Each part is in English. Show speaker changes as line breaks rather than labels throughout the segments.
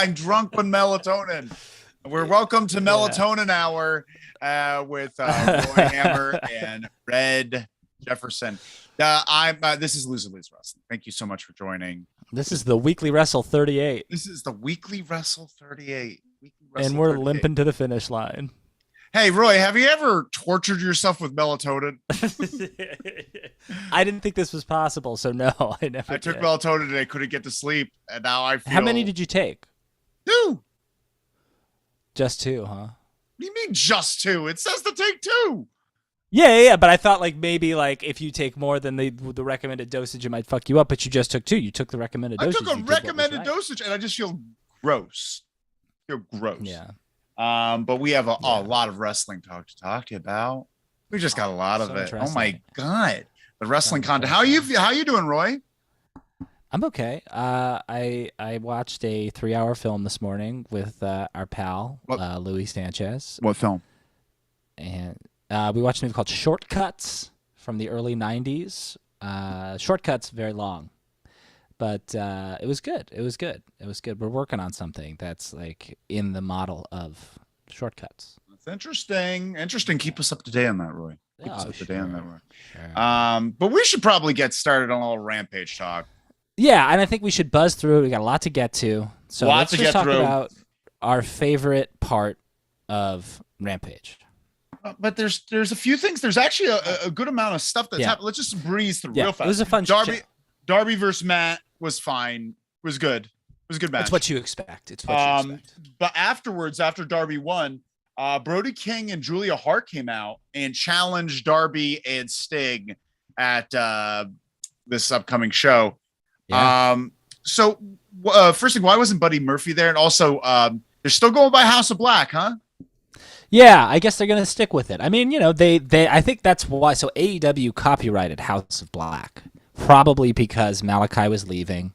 I'm drunk on melatonin. We're welcome to Melatonin Hour with Roy Hammer and Red Jefferson. This is Lose or Lose Wrestling. Thank you so much for joining.
This is the Weekly Wrestle 38.
This is the Weekly Wrestle 38.
And we're limping to the finish line.
Hey, Roy, have you ever tortured yourself with melatonin?
I didn't think this was possible, so no, I never
I took
did.
melatonin and I couldn't get to sleep, and now I feel...
How many did you take?
2.
Just 2, huh?
What do you mean just 2? It says to take 2.
Yeah, but I thought like maybe like if you take more than the recommended dosage, it might fuck you up, but you just took 2. You took the recommended dosage.
I took a recommended dosage, and I just feel gross.
Yeah.
But we have a lot of wrestling talk to you about. We just got a lot of it. Oh my god, the wrestling content. How you doing, Roy?
I'm okay. I watched a 3-hour film this morning with our pal Louis Sanchez.
What film?
And we watched a movie called Shortcuts from the early '90s. Shortcuts very long, but it was good. It was good. We're working on something that's like in the model of Shortcuts.
That's interesting. Keep us up to date on that, Roy.
Sure.
But we should probably get started on a little Rampage talk.
Yeah, and I think we should buzz through. We got a lot to get to. So let's just talk about our favorite part of Rampage.
But there's a few things. There's actually a good amount of stuff that's happened. Let's just breeze through real fast.
It was a fun
Darby versus Matt was fine. It was good. It was a good match.
It's what you expect.
But afterwards, after Darby won, Brody King and Julia Hart came out and challenged Darby and Sting at this upcoming show.
Yeah.
So first thing, why wasn't Buddy Murphy there? And also, they're still going by House of Black, huh?
Yeah, I guess they're going to stick with it. I mean, I think that's why. So AEW copyrighted House of Black, probably because Malachi was leaving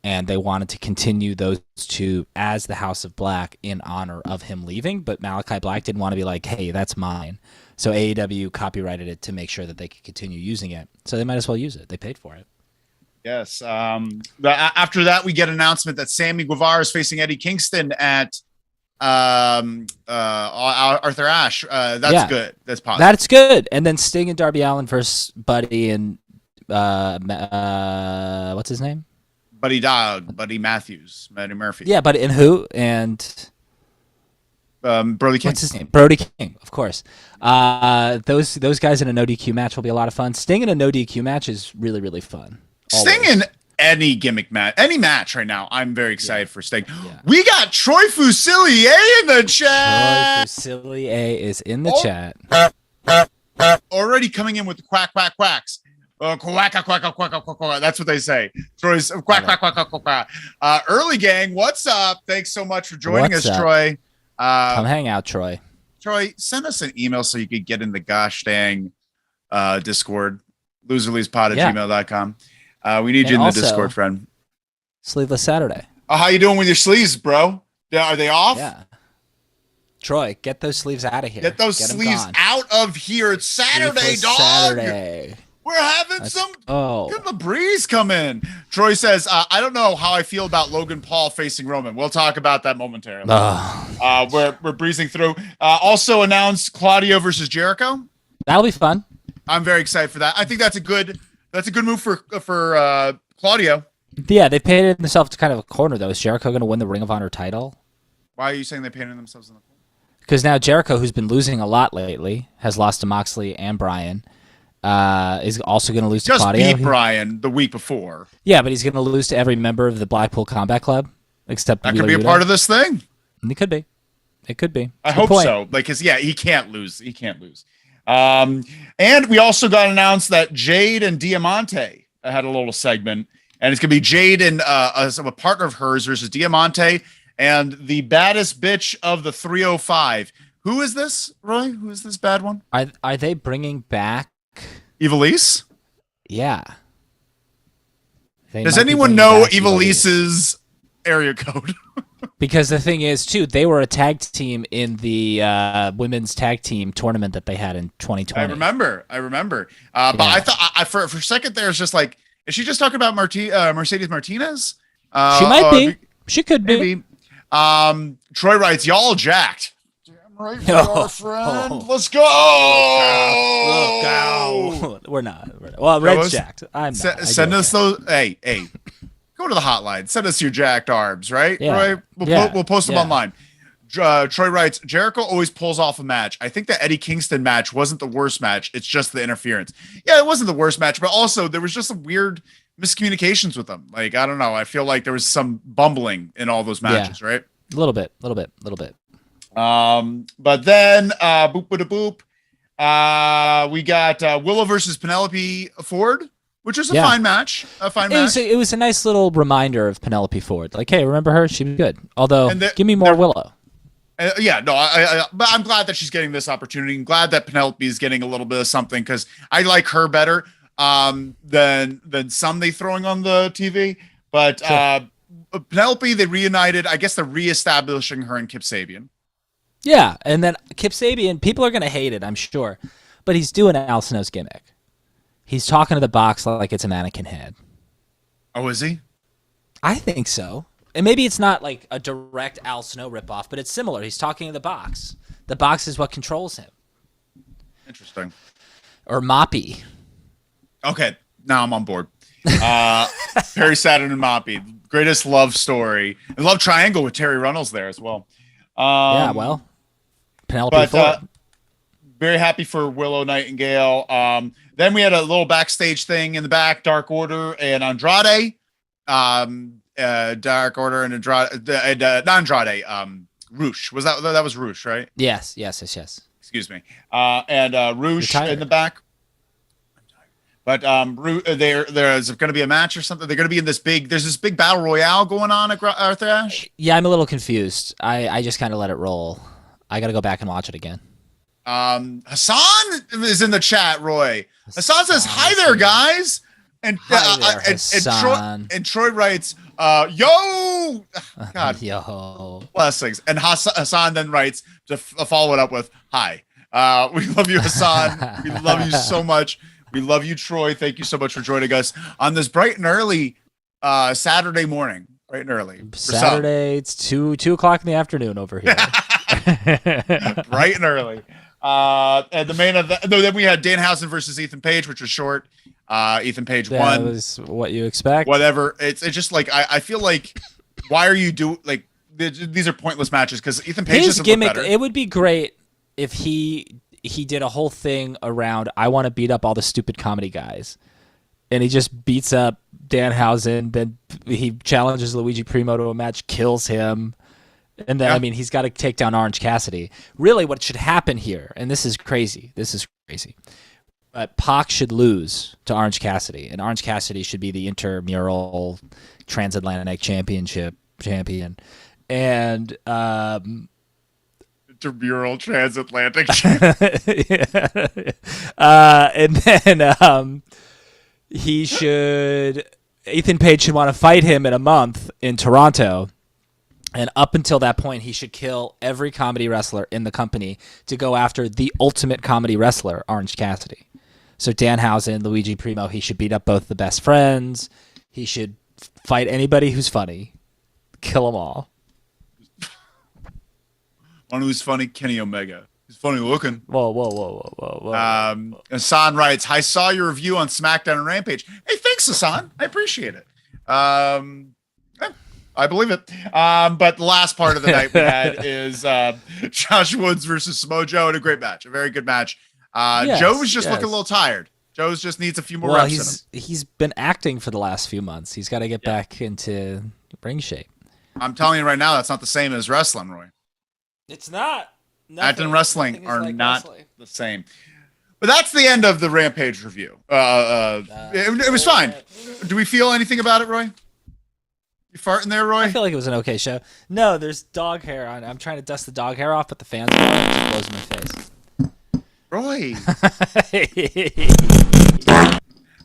and they wanted to continue those two as the House of Black in honor of him leaving. But Malachi Black didn't want to be like, hey, that's mine. So AEW copyrighted it to make sure that they could continue using it. So they might as well use it. They paid for it.
Yes. After that, we get an announcement that Sammy Guevara is facing Eddie Kingston at Arthur Ashe. That's good. That's positive.
That's good. And then Sting and Darby Allin versus Buddy and what's his name?
Buddy Matthews, Buddy Murphy.
Yeah, but in who? And
Brody King.
What's his name? Brody King, of course. Those guys in a no DQ match will be a lot of fun. Sting in a no DQ match is really, really fun. Always.
Sting in any gimmick match, any match right now, I'm very excited for Sting. Yeah. We got Troy Fusilier in the chat.
Troy Fusilier is in the chat.
Already coming in with the quack, quack, quacks. Quack, quack, quack, quack, quack, quack. That's what they say. Troy's quack, quack, quack, quack, quack. Early gang, what's up? Thanks so much for joining us, Troy.
Come hang out, Troy.
Troy, send us an email so you could get in the gosh dang Discord, loserleespod@gmail.com. We need you in the Discord, friend.
Sleeveless Saturday.
How you doing with your sleeves, bro? Are they off?
Yeah. Troy, get those sleeves out of here.
Get those sleeves out of here. It's Saturday, dog.
Saturday.
We're having get the breeze come in. Troy says, I don't know how I feel about Logan Paul facing Roman. We'll talk about that momentarily. We're breezing through. Also announced Claudio versus Jericho.
That'll be fun.
I'm very excited for that. I think that's a good move for Claudio.
Yeah, they painted themselves to kind of a corner though. Is Jericho going to win the Ring of Honor title?
Why are you saying they painted themselves in the corner?
Because now Jericho, who's been losing a lot lately, has lost to Moxley and Bryan. Is also going to lose to Claudio.
Just beat Bryan the week before.
Yeah, but he's going to lose to every member of the Blackpool Combat Club, except
that could be a part of this thing.
It could be. It could be.
I hope so. Like, cause he can't lose. He can't lose. And we also got announced that Jade and Diamante had a little segment, and it's gonna be Jade and a partner of hers versus Diamante and the baddest bitch of the 305. Who is this, Roy? Who is this bad one?
Are they bringing back
Ivelisse?
Yeah.
Does anyone know Ivelisse's area code?
Because the thing is, too, they were a tag team in the women's tag team tournament that they had in 2020.
I remember. But I thought for a second there, it's just like, is she just talking about Mercedes Martinez?
She might be. She could be.
Troy writes, y'all jacked. Damn right we are, friend. Let's go.
We're not. Well, Red's jacked. I'm not.
Send us those. Hey. Go to the hotline. Send us your jacked arms, right?
Yeah.
Roy? We'll post them online. Troy writes, Jericho always pulls off a match. I think the Eddie Kingston match wasn't the worst match. It's just the interference. Yeah, it wasn't the worst match, but also there was just some weird miscommunications with them. Like, I don't know. I feel like there was some bumbling in all those matches, right?
A little bit.
But then, we got Willow versus Penelope Ford, which is a fine match.
It was a nice little reminder of Penelope Ford. Like, hey, remember her? She was good. Although, give me more Willow.
But I'm glad that she's getting this opportunity. I'm glad that Penelope is getting a little bit of something because I like her better than some they throwing on the TV. But Penelope, they reunited. I guess they're reestablishing her and Kip Sabian.
Yeah, and then Kip Sabian, people are going to hate it, I'm sure. But he's doing Al Snow's gimmick. He's talking to the box like it's a mannequin head.
Oh, is he?
I think so. And maybe it's not like a direct Al Snow ripoff, but it's similar. He's talking to the box. The box is what controls him.
Interesting.
Or Moppy.
Okay, now I'm on board. Perry Saturn and Moppy. Greatest love story. And love triangle with Terry Runnels there as well.
Penelope Ford.
Very happy for Willow Nightingale. Then we had a little backstage thing in the back, Dark Order and Andrade. Dark Order and Andrade, not Andrade, Roosh. That was Roosh, right?
Yes.
Excuse me. And Roosh in the back. But there's going to be a match or something. They're going to be in there's this big battle royale going on at Arthur Ashe.
Yeah, I'm a little confused. I just kind of let it roll. I got to go back and watch it again.
Hassan is in the chat, Roy. Hassan says, hi there, guys. And Troy writes, yo, God,
yo,
blessings. And Hassan then writes to follow it up with, hi. We love you, Hassan. We love you so much. We love you, Troy. Thank you so much for joining us on this bright and early Saturday morning. Bright and early.
Saturday, it's 2 o'clock in the afternoon over here.
Bright and early. And the main event, then we had Danhausen versus Ethan Page, which was short. Ethan Page won.
That was what you expect.
Whatever. It's just like I feel like, why are you these are pointless matches because Ethan Page
his gimmick.
Better.
It would be great if he did a whole thing around I want to beat up all the stupid comedy guys, and he just beats up Danhausen. Then he challenges Luigi Primo to a match, kills him. And then, I mean, he's got to take down Orange Cassidy. Really, what should happen here, and this is crazy. But Pac should lose to Orange Cassidy, and Orange Cassidy should be the intramural transatlantic champion. And
intramural transatlantic
and then Ethan Page should want to fight him in a month in Toronto. And up until that point, he should kill every comedy wrestler in the company to go after the ultimate comedy wrestler, Orange Cassidy. So Danhausen, Luigi Primo, he should beat up both the best friends. He should fight anybody who's funny. Kill them all.
One who's funny, Kenny Omega. He's funny looking.
Whoa.
Hassan writes, I saw your review on SmackDown and Rampage. Hey, thanks, Hassan. I appreciate it. I believe it. But the last part of the night we had is Josh Woods versus Samoa Joe in a great match, a very good match. Joe was just looking a little tired. Joe just needs a few more reps.
He's been acting for the last few months. He's got to get back into ring shape.
I'm telling you right now, that's not the same as wrestling, Roy.
It's not.
Acting and wrestling are not the same. But that's the end of the Rampage review. It was fine. Do we feel anything about it, Roy? You farting there, Roy?
I feel like it was an okay show. No, there's dog hair on. I'm trying to dust the dog hair off, but the fans are on it. It blows in my face.
Roy.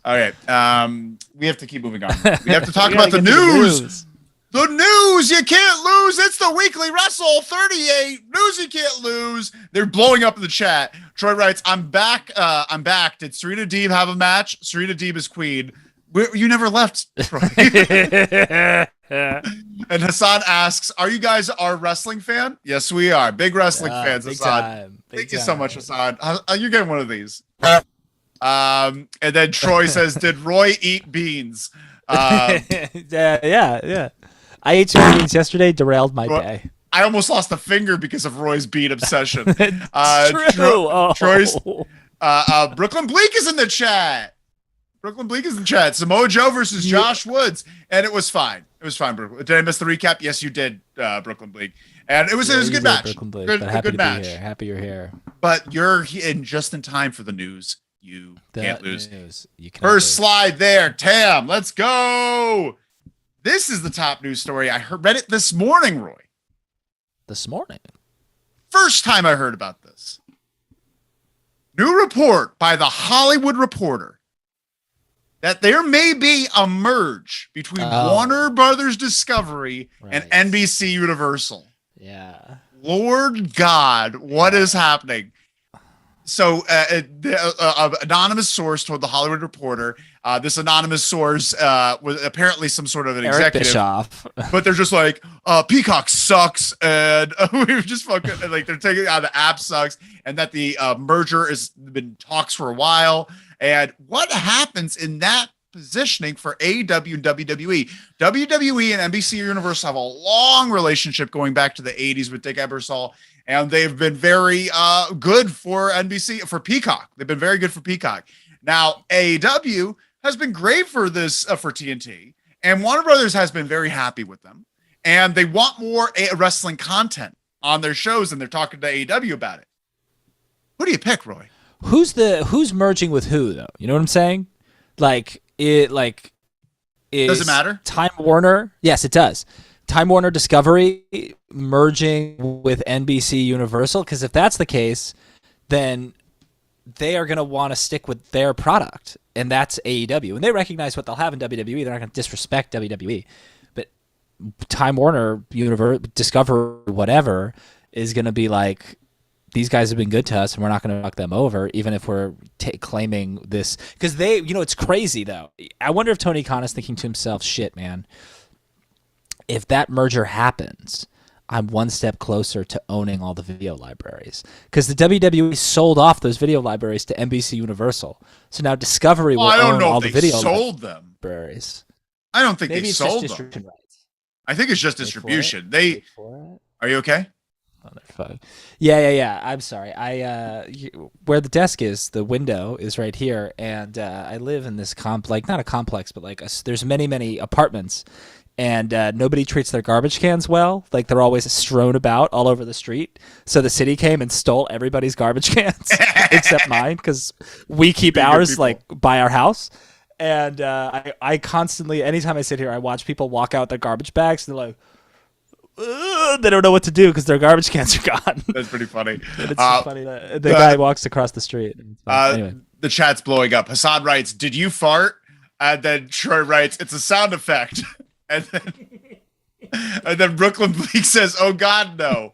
All right. We have to keep moving on. We have to talk about the news. The news you can't lose. It's the weekly Wrestle 38 news you can't lose. They're blowing up in the chat. Troy writes, "I'm back. I'm back. Did Serena Deeb have a match? Serena Deeb is queen. You never left, Troy." And Hassan asks, "Are you guys our wrestling fan?" Yes, we are. Big wrestling fans,
big
Hassan.
Time.
Thank you so much, Hassan. You're getting one of these. And then Troy says, "Did Roy eat beans?"
Yeah. I ate some beans yesterday, derailed my day.
I almost lost a finger because of Roy's bean obsession.
True.
Troy's Brooklyn Bleak is in the chat. Samoa Joe versus Josh Woods, and it was fine. It was fine, Brooklyn. Did I miss the recap? Yes, you did, Brooklyn Bleak. And it was a good match. Good match.
Happy you're here.
But you're in just in time for the news. You can't lose.
First
slide there, Tam. Let's go. This is the top news story. I read it this morning, Roy.
This morning?
First time I heard about this. New report by The Hollywood Reporter that there may be a merge between Warner Brothers Discovery and NBC Universal.
Yeah.
Lord God, what is happening? So, anonymous source told The Hollywood Reporter. This anonymous source was apparently some sort of an executive.
Bischoff.
But they're just like, Peacock sucks, and we're just fucking like they're taking out the app sucks, and that the merger has been talks for a while. And what happens in that positioning for AEW and WWE? WWE and NBC Universal have a long relationship going back to the 80s with Dick Ebersol. And they've been very good for for Peacock. They've been very good for Peacock. Now, AEW has been great for this, for TNT. And Warner Brothers has been very happy with them. And they want more wrestling content on their shows, and they're talking to AEW about it. Who do you pick, Roy?
Who's merging with who, though? You know what I'm saying? Does it matter? Time Warner? Yes, it does. Time Warner Discovery merging with NBC Universal, because if that's the case, then they are going to want to stick with their product, and that's AEW. And they recognize what they'll have in WWE. They're not going to disrespect WWE. But Time Warner, Discovery, whatever, is going to be like, these guys have been good to us, and we're not going to fuck them over, even if we're claiming this. Because it's crazy, though. I wonder if Tony Khan is thinking to himself, shit, man, if that merger happens, I'm one step closer to owning all the video libraries. Because the WWE sold off those video libraries to NBC Universal. So now Discovery will own all the video libraries.
I don't think they sold them. Rights. I think it's just distribution. Are you okay?
Oh, they're fine. Yeah. I'm sorry. Where the desk is, the window is right here, and I live in this not a complex, but there's many apartments. And nobody treats their garbage cans well. Like, they're always strewn about all over the street. So the city came and stole everybody's garbage cans except mine, because we keep ours by our house. And I constantly, anytime I sit here, I watch people walk out with their garbage bags. And they're like, they don't know what to do because their garbage cans are gone.
That's pretty funny.
It's funny that the guy walks across the street. Anyway.
The chat's blowing up. Hassan writes, "Did you fart?" And then Troy writes, "It's a sound effect." And then Brooklyn Bleak says, "Oh God, no."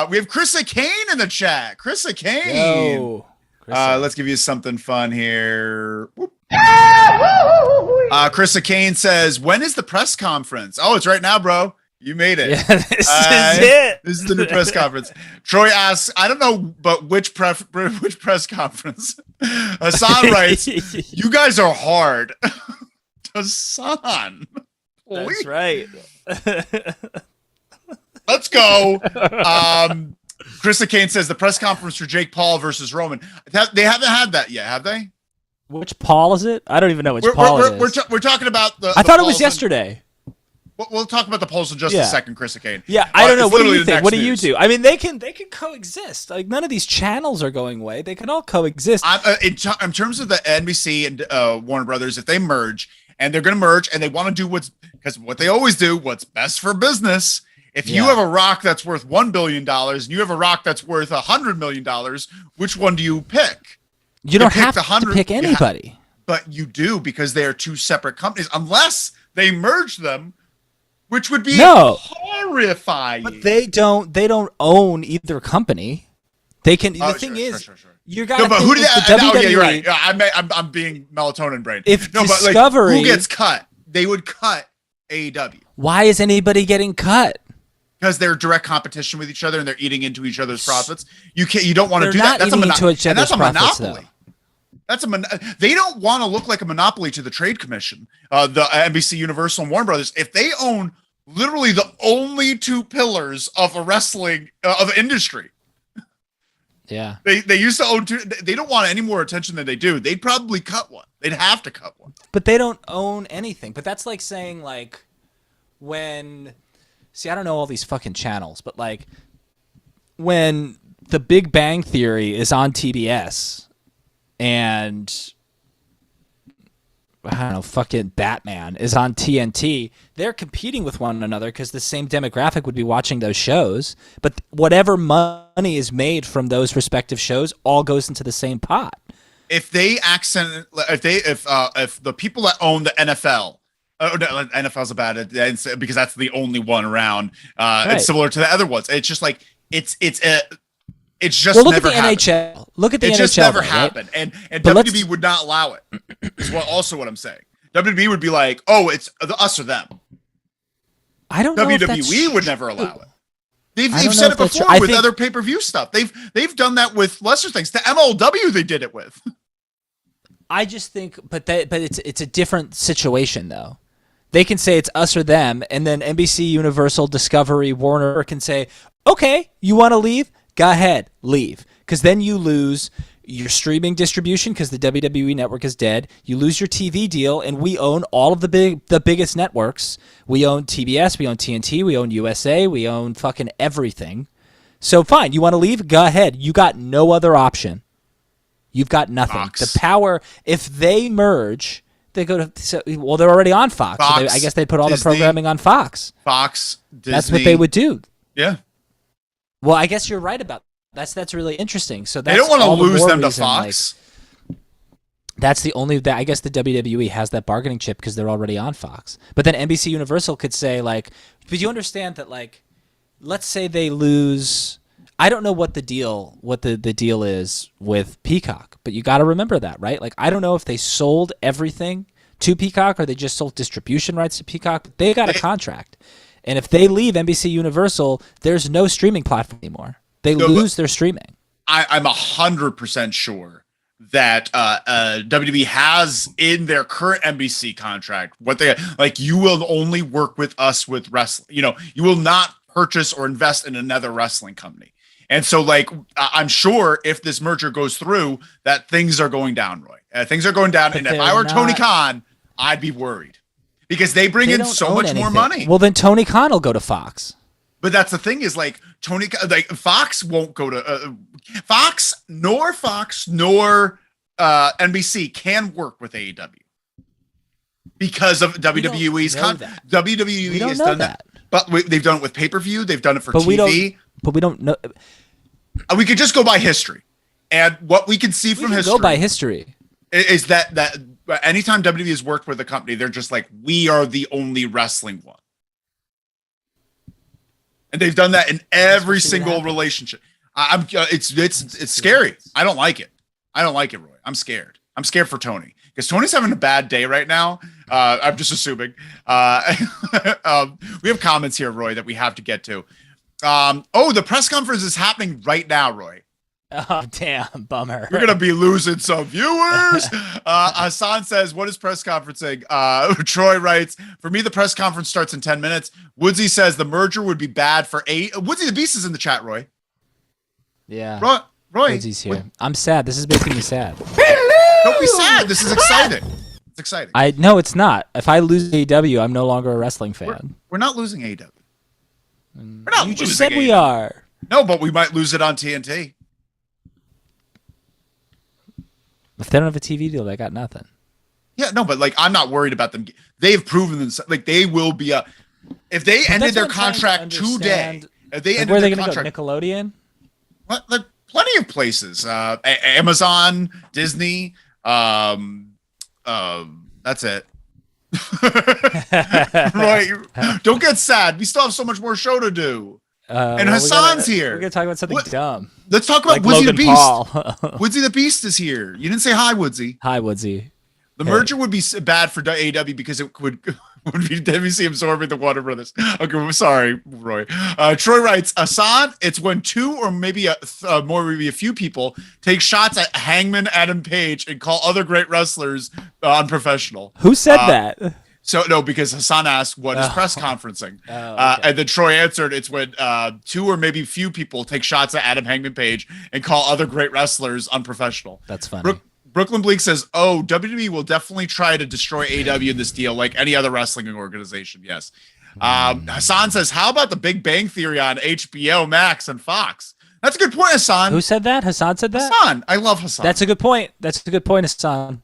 We have Krista Kane in the chat. Krista Kane.
Yo,
let's give you something fun here. Krista Kane says, "When is the press conference?" Oh, it's right now, bro. You made it.
Yeah, this is it.
This is the new press conference. Troy asks, "I don't know, but which press conference?" Hassan writes, "You guys are hard." Hassan.
That's right.
Let's go. Krista Kane says the press conference for Jake Paul versus Roman. They haven't had that yet, have they?
Which Paul is it? I don't even know which Paul it is.
We're talking about the.
I thought it was yesterday.
We'll talk about the polls in just a second, Krista Kane.
Yeah, I don't know. What do you think? What do you do? I mean, they can coexist. Like, none of these channels are going away. They can all coexist.
In terms of the NBC and Warner Brothers, if they merge, and they're going to merge, and they want to do what they always do, what's best for business. If you have a rock that's worth $1 billion and you have a rock that's worth $100 million, which one do you pick?
You don't have to pick anybody.
But you do, because they are two separate companies, unless they merge them, which would be horrifying.
But they don't own either company. They can. The thing is, you got.
No, but who did that? Oh, yeah, you're right. I'm being melatonin brain.
If Discovery,
who gets cut? They would cut AEW.
Why is anybody getting cut?
Because they're direct competition with each other and they're eating into each other's profits. You don't want to do
that.
That's a
monopoly.
They don't want to look like a monopoly to the trade commission, the NBC, Universal, and Warner Brothers. If they own literally the only two pillars of a wrestling of industry,
yeah,
they used to own two. They don't want any more attention than they do. They'd probably cut one. They'd have to cut one.
But they don't own anything. But that's like saying, like, when. See, I don't know all these fucking channels, but like when The Big Bang Theory is on TBS and I don't know, fucking Batman is on TNT, they're competing with one another because the same demographic would be watching those shows, but whatever money is made from those respective shows all goes into the same pot.
If the people that own the NFL, no, NFL's about it because that's the only one around. Right. It's similar to the other ones. It's just like it's just
look
never
at the
happened.
NHL. Look at the NHL.
It just never
right?
happened, and WWE would not allow it. Is what I'm saying. WWE would be like, oh, it's us or them.
I don't know.
WWE would never allow it. They've said it before with other pay-per-view stuff. They've done that with lesser things. The MLW they did it with.
I just think, but it's a different situation though. They can say it's us or them, and then NBC, Universal, Discovery, Warner can say, okay, you want to leave? Go ahead, leave. Because then you lose your streaming distribution because the WWE network is dead. You lose your TV deal, and we own all of the biggest networks. We own TBS, we own TNT, we own USA, we own fucking everything. So fine, you want to leave? Go ahead. You got no other option. You've got nothing.
Fox.
The power, if they merge... They go to they're already on Fox. So I guess they'd put all the programming on Fox.
Fox, Disney.
That's what they would do.
Yeah.
Well, I guess you're right about that. That's really interesting. So
they don't want to lose them to Fox.
Like, that's the only that I guess the WWE has that bargaining chip because they're already on Fox. But then NBC Universal could say like, but you understand that like, let's say they lose. I don't know what the deal is with Peacock, but you got to remember that, right? Like, I don't know if they sold everything to Peacock or they just sold distribution rights to Peacock. But they got a contract, and if they leave NBC Universal, there's no streaming platform anymore. They lose their streaming.
I'm 100% sure that WWE has in their current NBC contract what they like. You will only work with us with wrestling. You will not purchase or invest in another wrestling company. And so, like, I'm sure if this merger goes through, that things are going down, Roy. Things are going down. But and if I were Tony Khan, I'd be worried because they bring in so much more money.
Well, then Tony Khan will go to Fox.
But that's the thing is, like, Fox won't go to Fox nor NBC can work with AEW because of WWE's contract. WWE has done that. But they've done it with pay-per-view. They've done it for TV.
But we don't know.
We could just go by history. And what we can see from history.
Go by history.
Is that anytime WWE has worked with a company, they're just like, we are the only wrestling one. And they've done that in every single relationship. It's scary. I don't like it. I don't like it, Roy. I'm scared. I'm scared for Tony. Because Tony's having a bad day right now. I'm just assuming. We have comments here, Roy, that we have to get to. The press conference is happening right now, Roy.
Oh, damn. Bummer.
We're going to be losing some viewers. Hassan says, what is press conferencing? Troy writes, for me, the press conference starts in 10 minutes. Woodsy says the merger would be bad for 8. Woodsy the Beast is in the chat, Roy.
Yeah.
Roy.
Woody's here. I'm sad. This is making me sad.
Don't be sad. This is exciting. It's exciting.
No, it's not. If I lose AEW, I'm no longer a wrestling fan.
We're not losing AEW.
You just said we are.
No, but we might lose it on TNT.
If they don't have a TV deal, they got nothing.
Yeah, no, but like I'm not worried about them. They've proven themselves. Like they will be a. If they ended their contract today, if they ended
where are they
their
going to
contract,
go? Nickelodeon.
What? Like plenty of places. Amazon, Disney. That's it. Right. Don't get sad. We still have so much more show to do. And Hassan's here.
We're going to talk about something dumb.
Let's talk about
like
Woodsy the
Logan
Beast.
Paul.
Woodsy the Beast is here. You didn't say hi, Woodsy.
Hi, Woodsy.
The merger would be bad for AEW because it would be WC absorbing the Warner Brothers. Okay, I'm sorry, Roy. Troy writes, Hassan, it's when 2 or maybe maybe a few people take shots at Hangman Adam Page and call other great wrestlers unprofessional.
Who said that?
So no, because Hassan asked, what is press conferencing? Okay. And then Troy answered, it's when 2 or maybe few people take shots at Adam Hangman Page and call other great wrestlers unprofessional.
That's funny.
Brooklyn Bleak says, oh, WWE will definitely try to destroy AEW in this deal like any other wrestling organization. Yes. Hassan says, how about the Big Bang Theory on HBO Max and Fox? That's a good point, Hassan.
Who said that? Hassan said that?
Hassan. I love Hassan.
That's a good point. That's a good point, Hassan.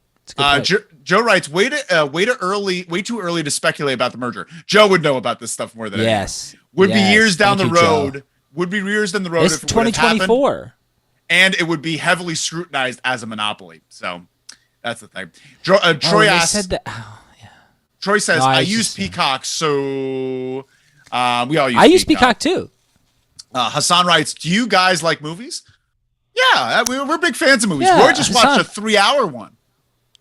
Joe writes, way too early to speculate about the merger. Joe would know about this stuff more than anyone. Would be years down the road. Joe. Would be years down the road.
It's 2024.
And it would be heavily scrutinized as a monopoly. So that's the thing. Troy asks. Said that. Oh, yeah. Troy says, I use Peacock, so we all use
I use Peacock too.
Hassan writes, do you guys like movies? Yeah, we're big fans of movies. Roy just watched a 3-hour one.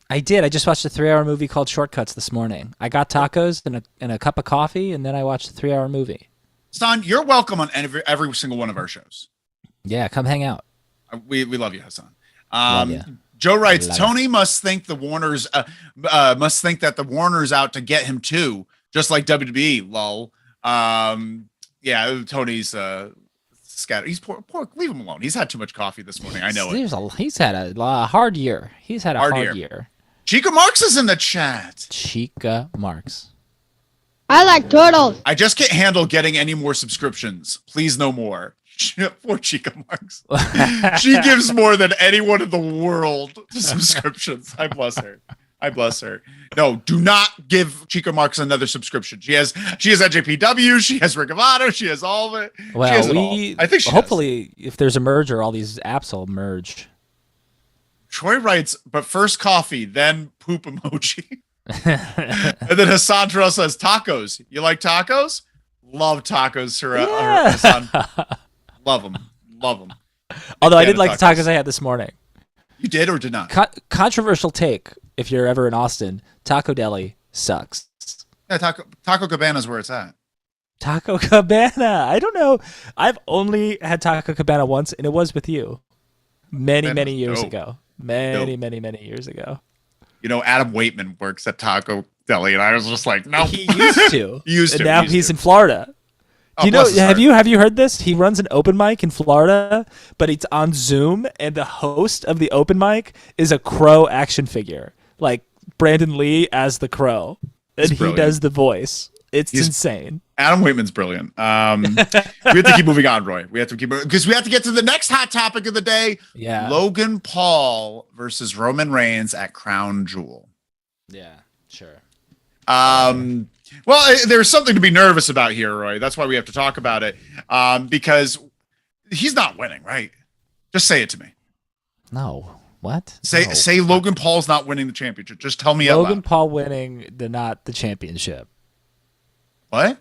I did. I just watched a 3-hour movie called Shortcuts this morning. I got tacos and a cup of coffee, and then I watched a 3-hour movie.
Hassan, you're welcome on every single one of our shows.
Yeah, come hang out.
We love you, Hassan. Joe writes, Tony must think the Warners that the Warner's out to get him too, just like WWE. Lol. Yeah, Tony's scattered. He's poor. Leave him alone. He's had too much coffee this morning. I know it.
He's had a hard year. He's had a hard year.
Chica Marks is in the chat.
Chica Marks.
I like turtles.
I just can't handle getting any more subscriptions. Please, no more. Poor Chica Marks. She gives more than anyone in the world to subscriptions. I bless her. No, do not give Chica Marks another subscription. She has NJPW. She has Ring of Honor. She has all of it.
Well,
she has it all. I think she
hopefully, if there's a merger, all these apps will merge.
Troy writes, but first coffee, then poop emoji. And then Hassan Terrell says, tacos. You like tacos? Love tacos, Hassan. Love them.
Although I did like the tacos I had this morning.
You did or did not?
Controversial take. If you're ever in Austin, Taco Deli sucks.
Yeah, Taco Cabana's where it's at.
Taco Cabana. I don't know. I've only had Taco Cabana once, and it was with you. Many years ago. Many years ago.
You know, Adam Waitman works at Taco Deli, and I was just like, no.
He used to. And now he's in Florida. Do you know? Have you heard this? He runs an open mic in Florida, but it's on Zoom, and the host of the open mic is a Crow action figure, like Brandon Lee as the Crow, and he does the voice. It's insane.
Adam Waitman's brilliant. We have to keep moving on, Roy. We have to keep because we have to get to the next hot topic of the day.
Yeah,
Logan Paul versus Roman Reigns at Crown Jewel.
Yeah, sure.
Well, there's something to be nervous about here, Roy. That's why we have to talk about it. Because he's not winning, right? Just say it to me.
No. What?
Say Logan Paul's not winning the championship. Just tell me
Logan Paul winning not the championship.
What?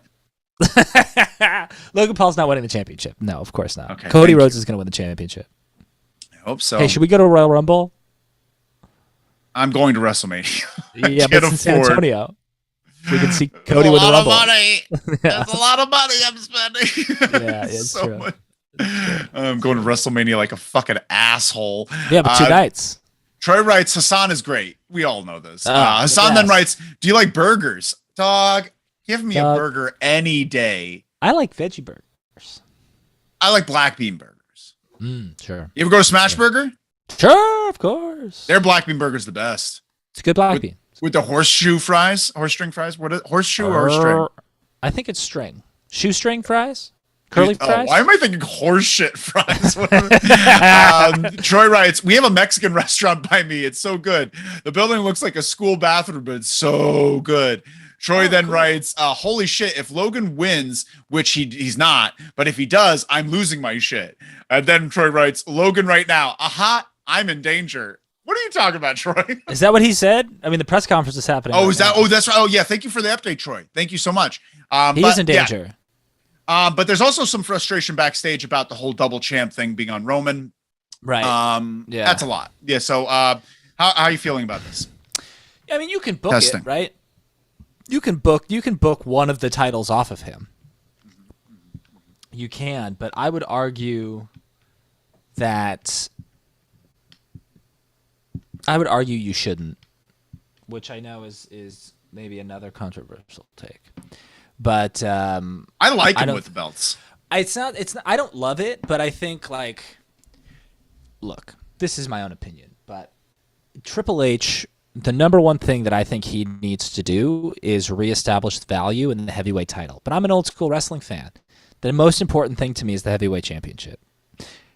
Logan Paul's not winning the championship. No, of course not.
Okay,
Cody Rhodes is going to win the championship.
I hope so.
Hey, should we go to Royal Rumble?
I'm going to WrestleMania.
Yeah, but it's in San Antonio. We can see Cody win the Rumble.
There's a lot of money I'm spending.
Yeah, it's so true.
I'm going to WrestleMania like a fucking asshole.
Yeah, but 2 nights.
Troy writes, Hassan is great. We all know this.
Oh,
Hassan then writes, do you like burgers? Dog, give me a burger any day.
I like veggie burgers.
I like black bean burgers.
Sure.
You ever go to Smash Burger?
Sure, of course.
Their black bean burger's the best.
It's a good black bean.
With the horsestring fries? What is horseshoe or horse string?
I think it's string. Shoestring fries? Curly fries?
Why am I thinking horse shit fries? Troy writes, we have a Mexican restaurant by me. It's so good. The building looks like a school bathroom, but it's so good. Troy then writes, holy shit, if Logan wins, which he's not, but if he does, I'm losing my shit. And then Troy writes, Logan right now, I'm in danger. What are you talking about, Troy?
Is that what he said? I mean, the press conference is happening.
That's right. Oh, yeah. Thank you for the update, Troy. Thank you so much.
He is in danger.
Yeah. But there's also some frustration backstage about the whole double champ thing being on Roman.
Right.
Yeah. That's a lot. Yeah. So how are you feeling about this?
I mean, you can book it, right? You can book one of the titles off of him. You can, but I would argue that you shouldn't, which I know is maybe another controversial take. But
I like him with the belts.
It's not. I don't love it, but I think look, this is my own opinion, but Triple H, the number one thing that I think he needs to do is reestablish value in the heavyweight title. But I'm an old school wrestling fan. The most important thing to me is the heavyweight championship.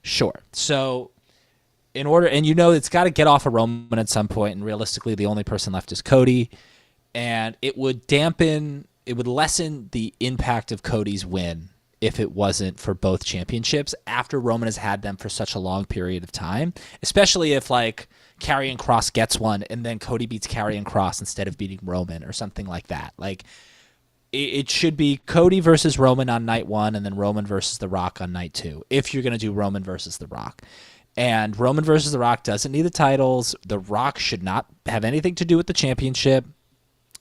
Sure. So it's got to get off of Roman at some point, and realistically, the only person left is Cody, and it would lessen the impact of Cody's win if it wasn't for both championships after Roman has had them for such a long period of time, especially if Karrion Kross gets one and then Cody beats Karrion Kross instead of beating Roman or something like that. It should be Cody versus Roman on night 1 and then Roman versus The Rock on night 2 if you're going to do Roman versus The Rock. And Roman versus The Rock doesn't need the titles. The Rock should not have anything to do with the championship.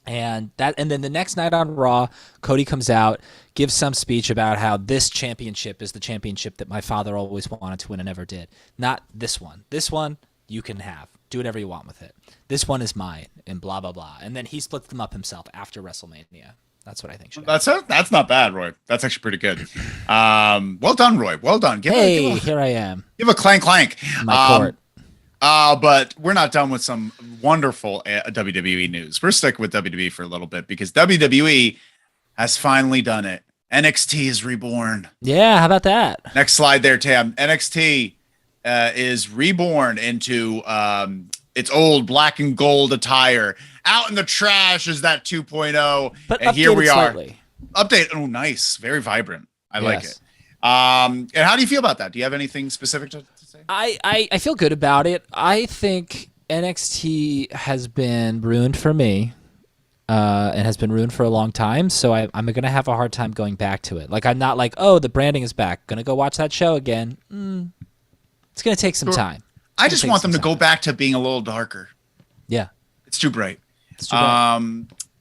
And then the next night on Raw, Cody comes out, gives some speech about how this championship is the championship that my father always wanted to win and never did. Not this one. This one you can have. Do whatever you want with it. This one is mine, and blah, blah, blah. And then he splits them up himself after WrestleMania. That's what I think should happen.
That's not bad, Roy. That's actually pretty good. Well done, Roy. Well done.
Here I am.
Give a clank.
My court.
But we're not done with some wonderful WWE news. We're sticking with WWE for a little bit because WWE has finally done it. NXT is reborn.
Yeah, how about that?
Next slide there, Tam. NXT is reborn into its old black and gold attire. Out in the trash is that 2.0.
But
and here we are.
Slightly.
Update. Oh, nice. Very vibrant. I like it. And how do you feel about that? Do you have anything specific to say?
I feel good about it. I think NXT has been ruined for me and has been ruined for a long time, so I'm going to have a hard time going back to it. I'm not the branding is back. Going to go watch that show again. It's going to take some time.
I just want them to go back to being a little darker.
Yeah.
It's too bright.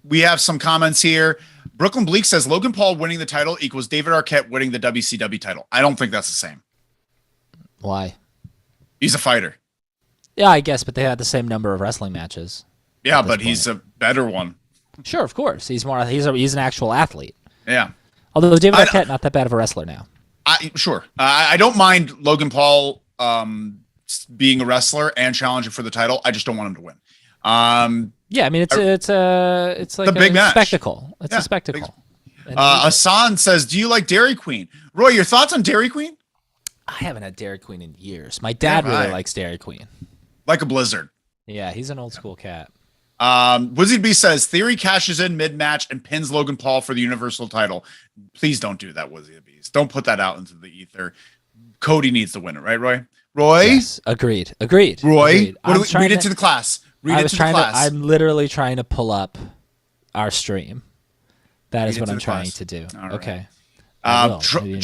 We have some comments here. Brooklyn Bleak says Logan Paul winning the title equals David Arquette winning the WCW title. I don't think that's the same.
Why?
He's a fighter.
Yeah, I guess, but they had the same number of wrestling matches.
Yeah, but he's a better one.
Sure, of course. He's an actual athlete.
Yeah.
Although David Arquette not that bad of a wrestler now.
Sure. I don't mind Logan Paul being a wrestler and challenging for the title. I just don't want him to win.
Yeah, I mean it's like a big spectacle. It's a spectacle.
Hassan says, "Do you like Dairy Queen?" Roy, your thoughts on Dairy Queen?
I haven't had Dairy Queen in years. My dad really likes Dairy Queen.
Like a blizzard.
Yeah, he's an old school cat.
Wizzy B says Theory cashes in mid-match and pins Logan Paul for the Universal title. Please don't do that, Wizzy B. Don't put that out into the ether. Cody needs to win it, right, Roy? Roy?
Yes, agreed. Roy,
agreed. Read it to the class.
I'm literally trying to pull up our stream. That is what I'm trying to do. Right. Okay.
Don't. Troy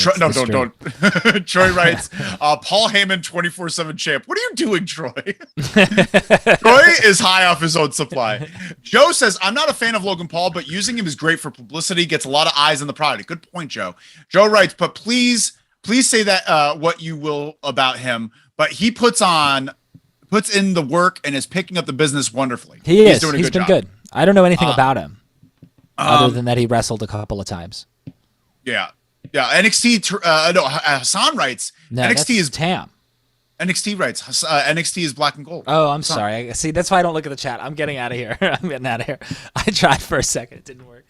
writes, Paul Heyman 24/7 champ. What are you doing, Troy? Troy is high off his own supply. Joe says, I'm not a fan of Logan Paul, but using him is great for publicity, gets a lot of eyes on the product. Good point, Joe. Joe writes, but please please say that what you will about him, but he puts in the work and is picking up the business wonderfully.
He's doing a good job. Good. I don't know anything about him other than that he wrestled a couple of times.
Yeah. NXT. Hassan writes NXT is
Tam.
NXT writes NXT is black and gold.
Oh, I'm sorry. See, that's why I don't look at the chat. I'm getting out of here. I tried for a second. It didn't work.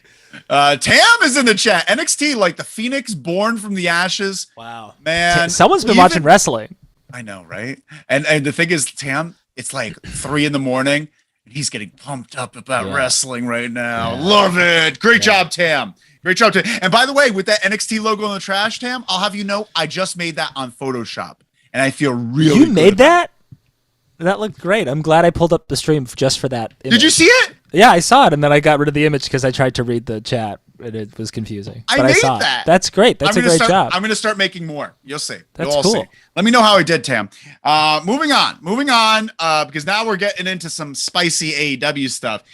Tam is in the chat. NXT, like the Phoenix born from the ashes.
Wow,
man.
Someone's been watching wrestling.
I know, right? And the thing is, Tam, it's like 3 a.m. He's getting pumped up about wrestling right now. Yeah. Love it. Great job, Tam. Great job, Tam. And by the way, with that NXT logo in the trash, Tam, I'll have you know, I just made that on Photoshop. And I feel really
You made that? That looked great. I'm glad I pulled up the stream just for that image.
Did you see it?
Yeah, I saw it, and then I got rid of the image because I tried to read the chat, and it was confusing.
I saw that.
That's great. That's a great job.
I'm going to start making more. You'll see.
That's cool.
See. Let me know how I did, Tam. Moving on, because now we're getting into some spicy AEW stuff.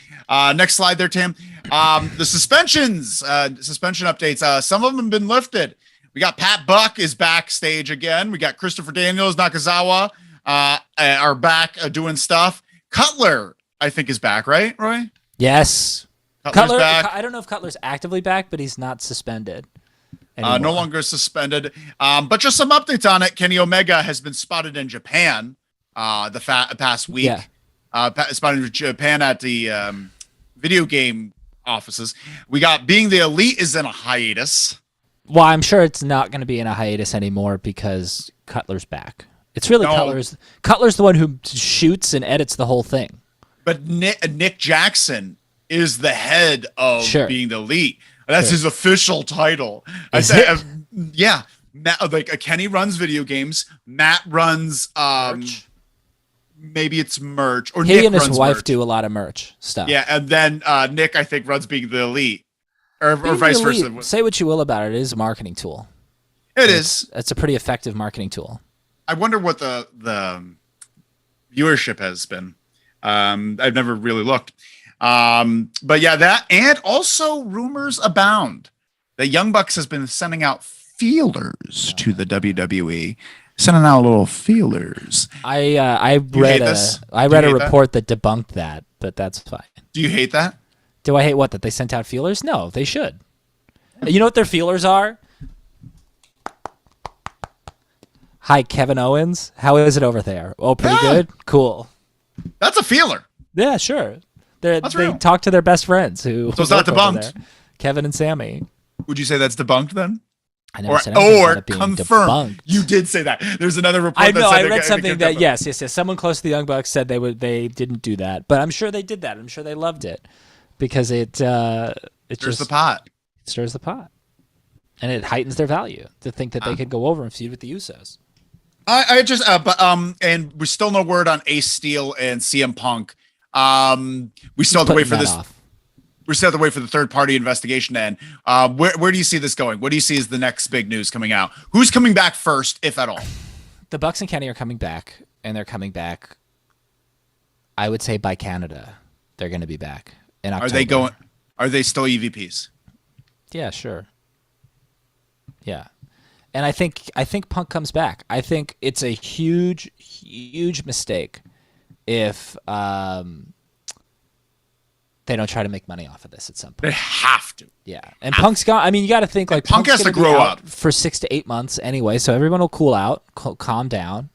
Next slide there, Tam. The suspension updates. Some of them have been lifted. We got Pat Buck is backstage again. We got Christopher Daniels, Nakazawa are back doing stuff. Cutler, I think, is back, right, Roy?
Yes.
Cutler's back.
I don't know if Cutler's actively back, but he's not suspended.
No longer suspended. But just some updates on it. Kenny Omega has been spotted in Japan the past week. Yeah. Spotted in Japan at the video game offices. We got Being the Elite is in a hiatus.
Well, I'm sure it's not going to be in a hiatus anymore because Cutler's back. It's really Cutler's the one who shoots and edits the whole thing.
But Nick Jackson is the head of Being the Elite. That's his official title. Yeah. Matt, like Kenny runs video games. Matt runs
merch.
Maybe it's merch. Or
he
Nick
and his wife
merch.
do a lot of merch stuff.
Yeah, and then Nick, I think, runs Being the Elite. Or vice versa.
Say what you will about it. It is a marketing tool.
It's
a pretty effective marketing tool.
I wonder what the viewership has been. I've never really looked. But yeah, that, and also rumors abound that Young Bucks has been sending out feelers to the WWE. Sending out little feelers.
I read a report that debunked that, but that's fine.
Do you hate that?
Do I hate what? That they sent out feelers? No, they should. You know what their feelers are? Hi, Kevin Owens. How is it over there? Oh, pretty good? Cool.
That's a feeler.
Yeah, sure. They talk to their best friends who.
So it's not debunked.
Kevin and Sammy.
Would you say that's debunked then?
I never said anything about it being
confirmed.
Debunked.
You did say that. There's another report.
I know. I read something that yes. Someone close to the Young Bucks said they didn't do that, but I'm sure they did that. I'm sure they loved it because it
stirs the pot.
It stirs the pot, and it heightens their value to think that they could go over and feud with the Usos. And we still no word on Ace Steel and CM Punk. We still have to wait for this. We still have to wait for the third-party investigation to end. Where do you see this going? What do you see as the next big news coming out? Who's coming back first, if at all? The Bucks and Kenny are coming back, and they're coming back, I would say, by Canada. They're going to be back in October. Are they still EVPs? Yeah, sure. Yeah. And I think Punk comes back. I think it's a huge, huge mistake if they don't try to make money off of this at some point. They have to. Yeah. And Punk's got, I mean, you got to think like Punk has to grow up for 6 to 8 months anyway, so everyone will cool out, calm down.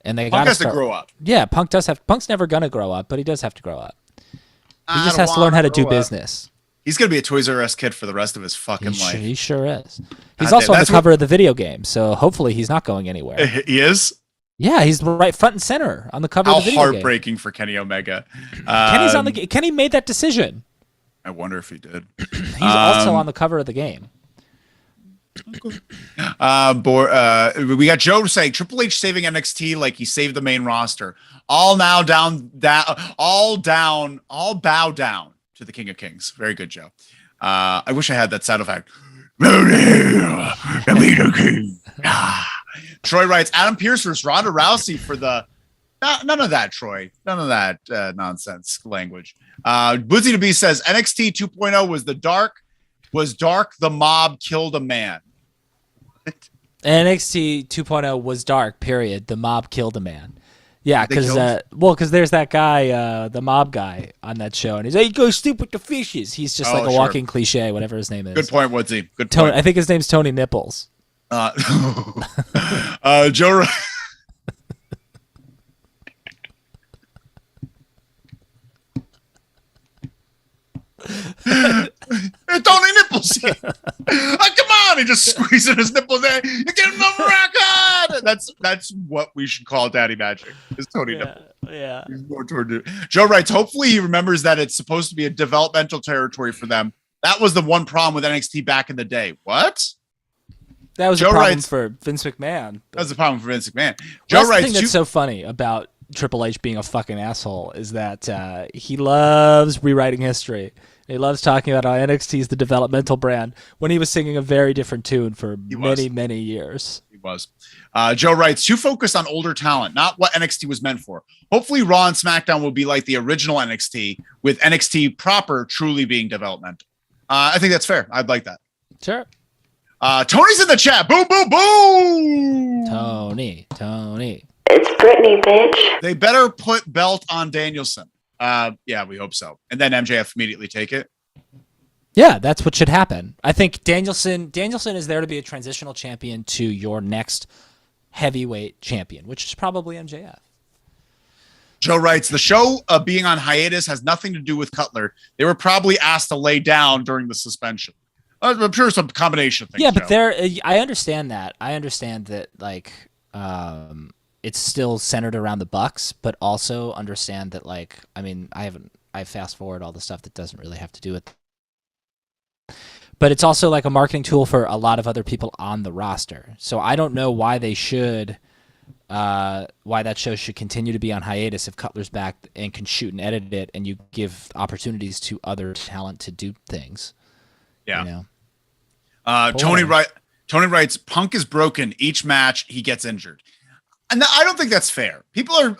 And they got to grow up. Yeah, Punk's never going to grow up, but he does have to grow up. He just has to learn how to do business. He's going to be a Toys R Us kid for the rest of his fucking life. He sure is. He's also on the cover of the video game, so hopefully he's not going anywhere. He is? Yeah, he's right front and center on the cover of the video game. How heartbreaking for Kenny Omega. Kenny made that decision. I wonder if he did. He's also on the cover of the game. We got Joe saying Triple H saving NXT like he saved the main roster. All bow down to the King of Kings. Very good, Joe. I wish I had that sound effect. Troy writes, Adam Pearce versus Ronda Rousey for the... none of that, Troy. None of that nonsense language. Bootsy the Beast says, NXT 2.0 was dark, the mob killed a man. NXT 2.0 was dark. Period. The mob killed a man. Yeah,
They
because
killed-
there's that guy, the mob guy on that show, and he's like, "Go sleep with the fishes." He's just like a
sure.
walking cliche, whatever his name is.
Good point, Woodsy. Good
Tony,
point.
I think his name's Tony Nipples.
Joe. Tony Nipples. Come on, he just squeezing his nipples there. You're getting the record. That's what we should call Daddy Magic. Is Tony Nipples.
Yeah.
He's more toward it. Joe writes, hopefully he remembers that it's supposed to be a developmental territory for them. That was the one problem with NXT back in the day. What?
That was
Joe
a problem
writes,
for Vince McMahon.
That was the problem for Vince McMahon. Joe
That's the
writes,
thing that's so funny about Triple H being a fucking asshole is that he loves rewriting history. He loves talking about how NXT is the developmental brand when he was singing a very different tune for many years.
He was. Joe writes, you focus on older talent, not what NXT was meant for. Hopefully Raw and SmackDown will be like the original NXT, with NXT proper truly being developmental. I think that's fair. I'd like that.
Sure.
Tony's in the chat. Boom, boom, boom.
Tony.
It's Britney, bitch.
They better put belt on Danielson. Yeah, we hope so. And then MJF immediately take it.
Yeah, that's what should happen. I think Danielson is there to be a transitional champion to your next heavyweight champion, which is probably MJF.
Joe writes, the show being on hiatus has nothing to do with Cutler. They were probably asked to lay down during the suspension. I'm sure some combination of things.
Yeah, but I understand that. I understand that, like, it's still centered around the Bucks, but also understand that, like, I mean, I fast forward all the stuff that doesn't really have to do with. But it's also like a marketing tool for a lot of other people on the roster. So I don't know why they should. Why that show should continue to be on hiatus if Cutler's back and can shoot and edit it, and you give opportunities to other talent to do things.
Yeah.
You know?
Tony writes, Punk is broken. Each match he gets injured. And I don't think that's fair. People are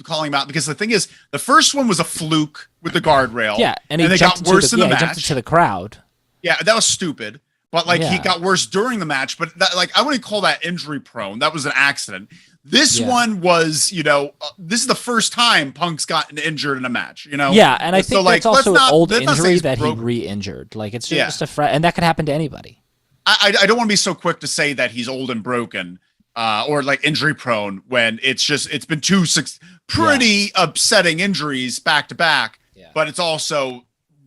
calling him out because the thing is, the first one was a fluke with the guardrail.
Yeah, and
they got worse in the match.
He jumped into the crowd.
Yeah, that was stupid. But he got worse during the match. But I wouldn't call that injury prone. That was an accident. This one was, this is the first time Punk's gotten injured in a match.
Yeah, and I think that's also an old injury that
broken.
he re-injured. Like it's just and that could happen to anybody.
I don't want to be so quick to say that he's old and broken. Or like injury prone when it's been two pretty upsetting injuries back to back, but it's also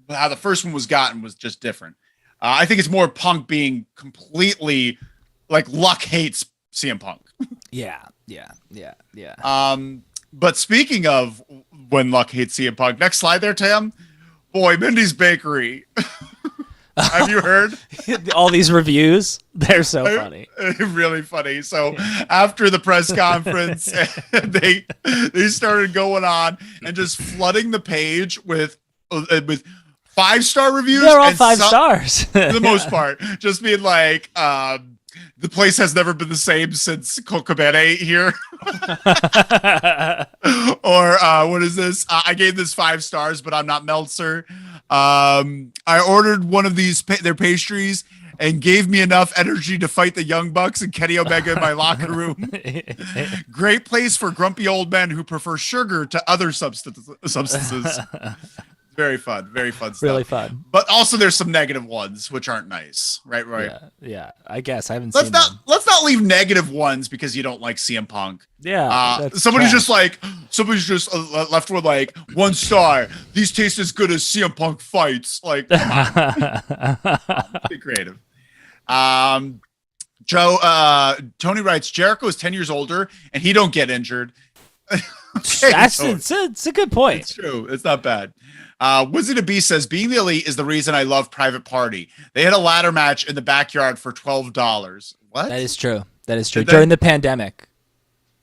how the first one was gotten was just different. I think it's more Punk being completely like Luck hates CM Punk.
Yeah.
But speaking of when Luck hates CM Punk, next slide there, Tam. Boy, Mindy's Bakery. Have you heard?
All these reviews? They're so funny.
Really funny. So after the press conference, they started going on and just flooding the page with 5-star reviews.
They're all 5 stars.
For the most part. Just being like, the place has never been the same since Kokobene here. Or what is this? I gave this 5 stars, but I'm not Meltzer. I ordered one of their pastries and gave me enough energy to fight the Young Bucks and Kenny Omega in my locker room. Great place for grumpy old men who prefer sugar to other substances. Very fun stuff.
Really fun.
But also there's some negative ones which aren't nice, right?
Yeah. I guess I haven't seen them.
Let's not leave negative ones because you don't like CM Punk.
Yeah.
Somebody's just left with like 1 star. These taste as good as CM Punk fights. Like, come on. Be creative. Tony writes, Jericho is 10 years older and he don't get injured. Okay,
it's a good point.
It's true. It's not bad. Wizard of Beast says, being the elite is the reason I love Private Party. They had a ladder match in the backyard for $12. What?
That is true. During the pandemic.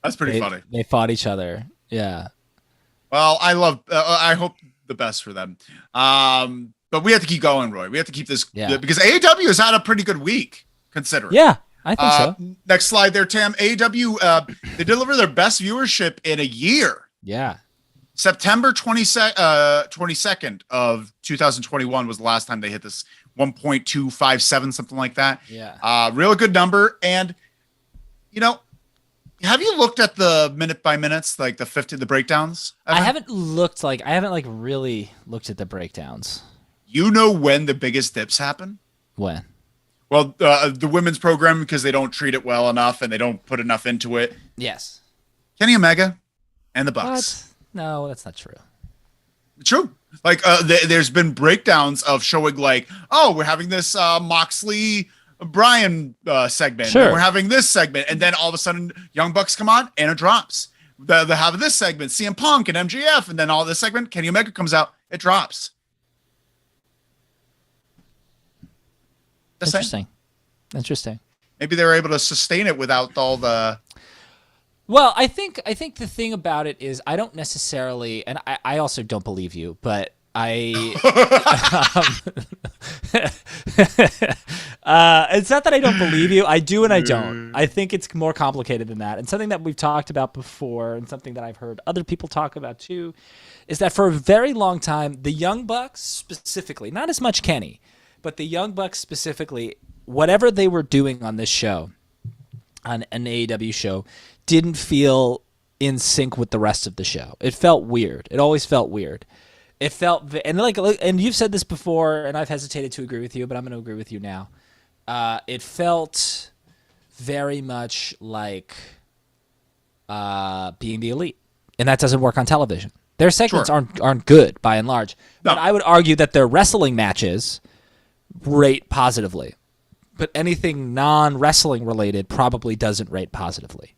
That's pretty funny.
They fought each other. Yeah.
Well, I hope the best for them. But we have to keep going, Roy. We have to keep this because AEW has had a pretty good week, considering.
Yeah, I think so.
Next slide there, Tam. AEW, they deliver their best viewership in a year.
Yeah.
September 22nd of 2021 was the last time they hit this 1.257, something like that.
Yeah.
Real good number. And You know, have you looked at the minute by minutes, like the breakdowns?
I haven't really looked at the breakdowns.
You know when the biggest dips happen?
When?
Well, the women's program, because they don't treat it well enough and they don't put enough into it.
Yes.
Kenny Omega and the Bucks.
What? No, that's not true.
True. Like there's been breakdowns of showing like, oh, we're having this Moxley Brian segment.
Sure.
And we're having this segment, and then all of a sudden Young Bucks come on and it drops. They have this segment, CM Punk and MJF, and then all this segment, Kenny Omega comes out, it drops.
Interesting.
Maybe they were able to sustain it without all the.
Well, I think the thing about it is I don't necessarily, and I also don't believe you, but it's not that I don't believe you. I do and I don't. I think it's more complicated than that. And something that we've talked about before and something that I've heard other people talk about too is that for a very long time, the Young Bucks specifically, not as much Kenny, but the Young Bucks specifically, whatever they were doing on this show, on an AEW show, didn't feel in sync with the rest of the show. It felt weird. It always felt weird. It felt, and you've said this before, and I've hesitated to agree with you, but I'm going to agree with you now. It felt very much like being the Elite, and that doesn't work on television. Their segments aren't good by and large, but I would argue that their wrestling matches rate positively, but anything non-wrestling related probably doesn't rate positively.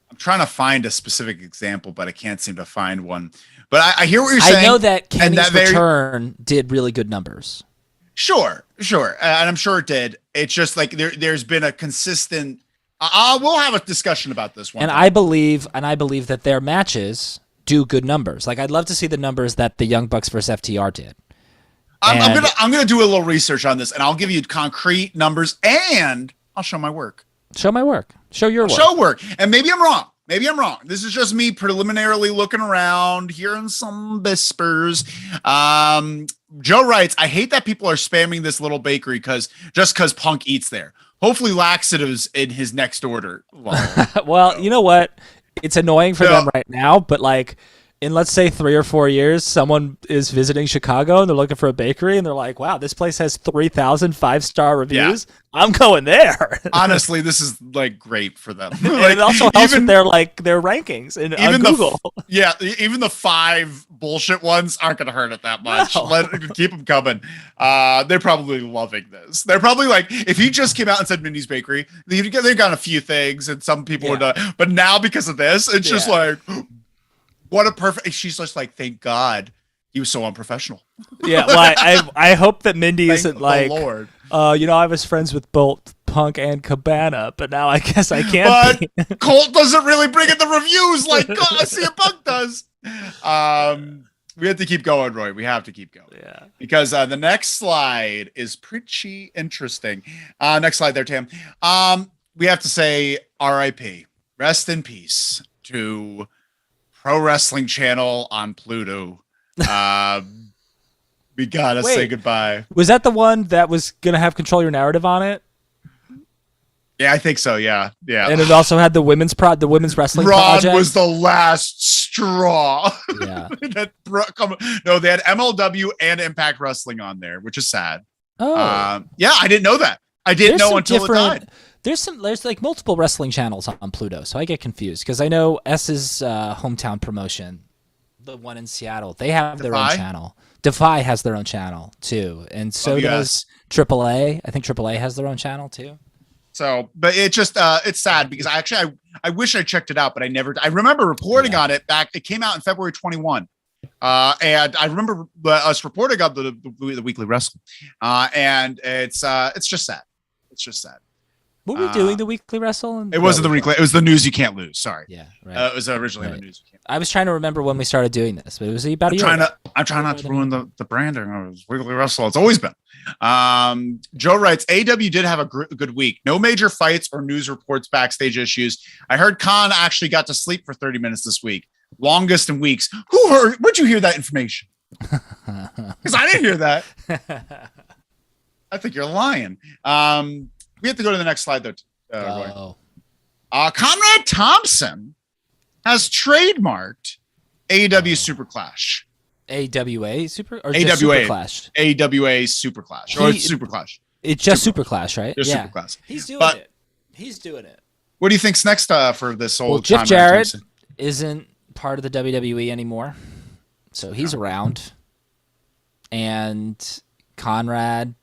I'm trying to find a specific example, but I can't seem to find one. But I hear what you're saying.
I know that Kenny's return did really good numbers.
Sure. And I'm sure it did. It's just like there's been a consistent. We'll have a discussion about this one.
And I believe that their matches do good numbers. Like I'd love to see the numbers that the Young Bucks versus FTR did.
I'm gonna do a little research on this, and I'll give you concrete numbers, and I'll show my work.
Show my work. Show your work.
Show work. And maybe I'm wrong. This is just me preliminarily looking around, hearing some whispers. Joe writes, I hate that people are spamming this little bakery because Punk eats there. Hopefully laxatives in his next order.
Well, you know what? It's annoying for them right now, but like in, let's say, 3 or 4 years, someone is visiting Chicago and they're looking for a bakery and they're like, wow, this place has 3,000 5-star reviews. Yeah. I'm going there.
Honestly, this is like great for them.
Like, it also helps with their rankings on Google.
Even the 5 bullshit ones aren't going to hurt it that much. No. Keep them coming. They're probably loving this. They're probably like, if he just came out and said Mindy's Bakery, they've got a few things and some people would, but now because of this, it's just like, what a perfect. She's just like, thank God he was so unprofessional.
Yeah, well, I hope that Mindy isn't like, Lord. I was friends with both Punk and Cabana, but now I guess I can't.
But Colt doesn't really bring in the reviews like CM Punk does. We have to keep going, Roy. We have to keep going.
Yeah.
Because the next slide is pretty interesting. Next slide there, Tam. We have to say R.I.P. Rest in peace to Pro Wrestling Channel on Pluto. We gotta say goodbye.
Was that the one that was gonna have Control Your Narrative on it?
Yeah, I think so. Yeah.
And it also had the women's wrestling
Ron
project.
was the last straw.
Yeah.
They had MLW and Impact Wrestling on there, which is sad.
Oh.
Yeah, I didn't know that. I didn't know until it died.
There's like multiple wrestling channels on Pluto, so I get confused because I know S's hometown promotion, the one in Seattle, they have their own channel. Defy has their own channel too, and so does AAA. I think AAA has their own channel too.
So, but it just it's sad because I wish I checked it out, but I never. I remember reporting on it back. It came out in February 21, and I remember us reporting on the weekly Wrestle, and it's just sad. It's just sad.
Were we doing the weekly Wrestle?
It wasn't the weekly. It was the News You Can't Lose. Sorry.
Yeah, right.
It was originally the News You Can't Lose.
I was trying to remember when we started doing this, but it was about a year ago.
I'm trying not to ruin the branding of weekly Wrestle. It's always been. Joe writes, AEW did have a good week. No major fights or news reports, backstage issues. I heard Khan actually got to sleep for 30 minutes this week. Longest in weeks. Where'd you hear that information? Because I didn't hear that. I think you're lying. We have to go to the next slide, though. Roy. Conrad Thompson has trademarked AEW Super Clash.
AWA Super or
AWA
just Super Clash?
AWA Super Clash. Or it's Super Clash.
It's just Super Clash, right?
Just Super Clash.
He's doing it. He's doing it.
What do you think's next for this old?
Well, Jeff Jarrett isn't part of the WWE anymore, so he's around. And Conrad,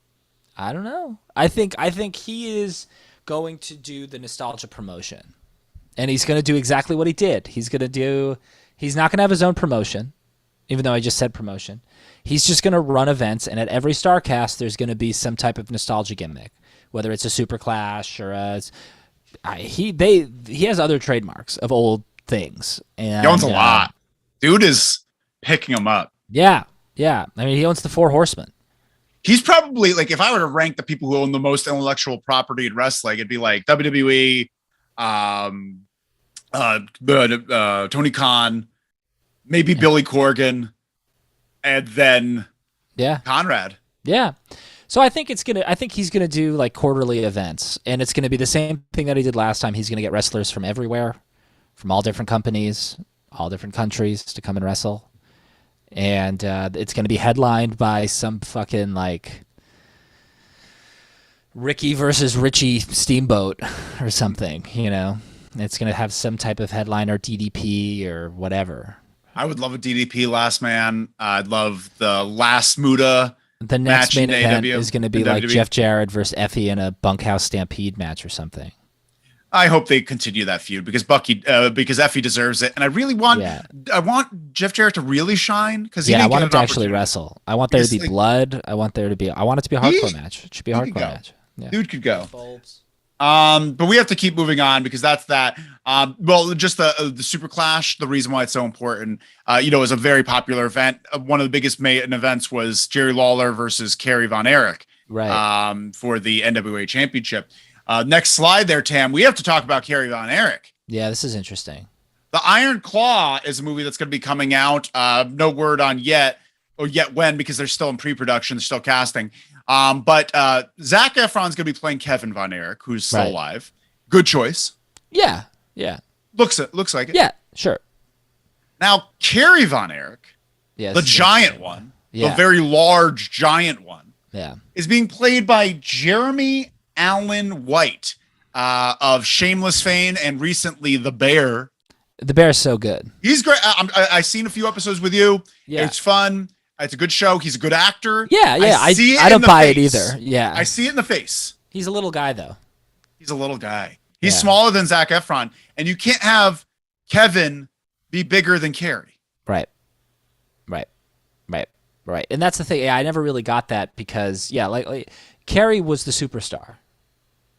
I don't know. I think he is going to do the nostalgia promotion, and he's going to do exactly what he did. He's not going to have his own promotion, even though I just said promotion. He's just going to run events, and at every Starcast, there's going to be some type of nostalgia gimmick, whether it's a Super Clash or he has other trademarks of old things. And,
he owns a lot. Dude is picking them up.
Yeah. I mean, he owns the Four Horsemen.
He's probably like, if I were to rank the people who own the most intellectual property in wrestling, it'd be like WWE, Tony Khan, maybe Billy Corgan, and then Conrad.
Yeah. So I think he's gonna do like quarterly events, and it's gonna be the same thing that he did last time. He's gonna get wrestlers from everywhere, from all different companies, all different countries to come and wrestle. And it's going to be headlined by some fucking like Ricky versus Richie Steamboat or something, you know. It's going to have some type of headliner, DDP or whatever.
I would love a DDP last man. I'd love the last Muda.
The next main event
AEW,
is going to be like Jeff Jarrett versus Effie in a bunkhouse stampede match or something.
I hope they continue that feud because because Effie deserves it, and I really want I want Jeff Jarrett to really shine because
I want him to actually wrestle. I want there to be blood. I want it to be a hardcore match. It should be a hardcore match. Yeah.
Dude could go. But we have to keep moving on because that's that. Well, just the Super Clash. The reason why it's so important, is a very popular event. One of the biggest main events was Jerry Lawler versus Kerry Von Erich,
right?
For the NWA Championship. Next slide there, Tam. We have to talk about Kerry Von Erich.
Yeah, this is interesting.
The Iron Claw is a movie that's going to be coming out. No word on yet when because they're still in pre-production. They're still casting. But Zac Efron's going to be playing Kevin Von Erich, who's still alive. Good choice.
Yeah.
Looks like it.
Yeah, sure.
Now, Kerry Von Erich, the giant one, the very large giant one, is being played by Jeremy Allen White of Shameless fame and recently The Bear.
The Bear's so good.
He's great. I've seen a few episodes with you. Yeah. It's fun. It's a good show. He's a good actor.
Yeah. I don't buy it either. Yeah.
I see it in the face.
He's a little guy, though.
He's a little guy. He's smaller than Zac Efron. And you can't have Kevin be bigger than Kerry.
Right. And that's the thing. Yeah, I never really got that because, like Kerry was the superstar.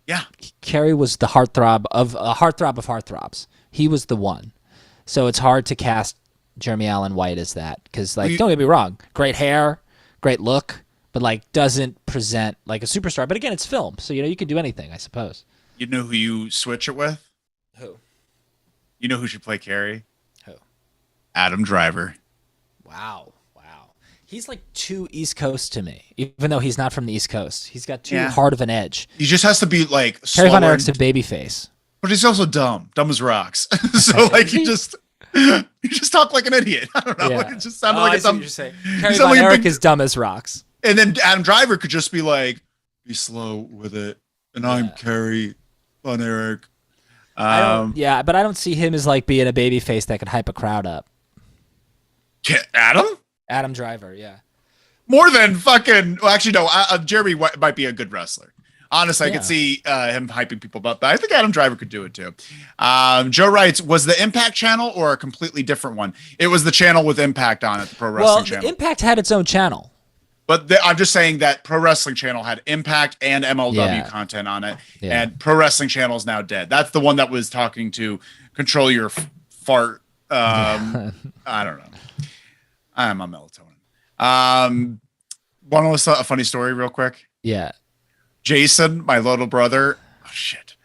Yeah.
Kerry was the heartthrob of heartthrobs. He was the one. So it's hard to cast Jeremy Allen White as that because, don't get me wrong, great hair, great look, but doesn't present like a superstar. But again, it's film, so you can do anything, I suppose.
You know who you switch it with?
Who?
You know who should play Kerry?
Who?
Adam Driver.
Wow. He's like too East Coast to me, even though he's not from the East Coast. He's got too hard of an edge.
He just has to be like
Kerry Von Erich's a baby face.
But he's also dumb as rocks. So he just talked like an idiot. I don't know.
Yeah.
It just sounded like a dumb.
Kerry Von Erich is dumb as rocks.
And then Adam Driver could just be like, be slow with it. And I'm Kerry Von Erich.
But I don't see him as like being a baby face that could hype a crowd up. Adam Driver, yeah.
More than fucking. Well, actually, no. Jeremy might be a good wrestler. Honestly, I could see him hyping people up, but I think Adam Driver could do it too. Joe writes, was the Impact channel or a completely different one? It was the channel with Impact on it, the Pro Wrestling channel.
Impact had its own channel.
But I'm just saying that Pro Wrestling Channel had Impact and MLW content on it, and Pro Wrestling Channel is now dead. That's the one that was talking to Control Your Fart. I don't know. I'm on melatonin. Want to listen to a funny story real quick?
Yeah.
Jason, my little brother. Oh shit.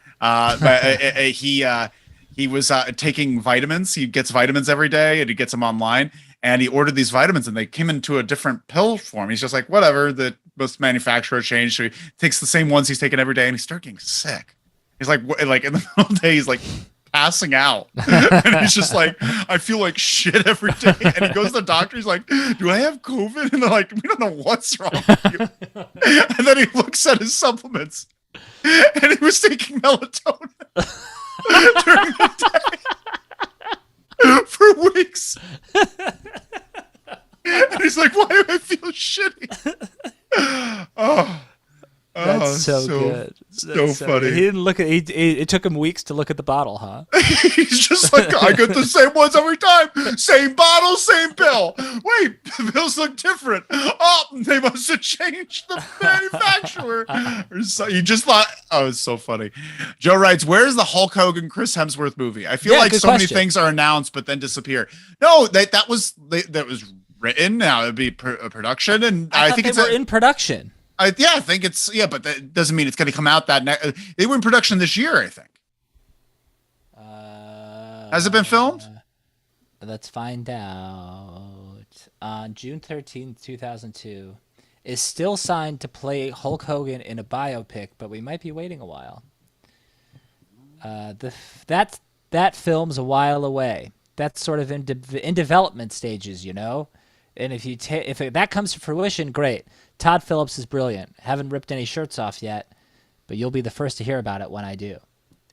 He was taking vitamins. He gets vitamins every day, and he gets them online. And he ordered these vitamins, and they came into a different pill form. He's just like, whatever. The most manufacturer changed, so he takes the same ones he's taking every day, and he started getting sick. He's like in the middle of the day, he's like passing out. And he's just like, I feel like shit every day. And he goes to the doctor. He's like, do I have COVID? And they're like, we don't know what's wrong with you. And then he looks at his supplements and he was taking melatonin during the day for weeks. And he's like, why do I feel shitty?
That's so good.
So funny.
He didn't look at. It took him weeks to look at the bottle, huh?
He's just like, I get the same ones every time. Same bottle, same pill. Wait, the pills look different. Oh, they must have changed the manufacturer. Or so, he just thought, it's so funny. Joe writes, where's the Hulk Hogan Chris Hemsworth movie? I feel like so many things are announced but then disappear. No, that was written. Now it'd be a production, and I think it's
in production.
I think it's but that doesn't mean it's going to come out that they were in production this year, I think. Has it been filmed?
Let's find out. On June 13th, 2002, is still signed to play Hulk Hogan in a biopic, but we might be waiting a while. That film's a while away. That's sort of in development stages, you know. And if that comes to fruition, great. Todd Phillips is brilliant. Haven't ripped any shirts off yet, but you'll be the first to hear about it when I do,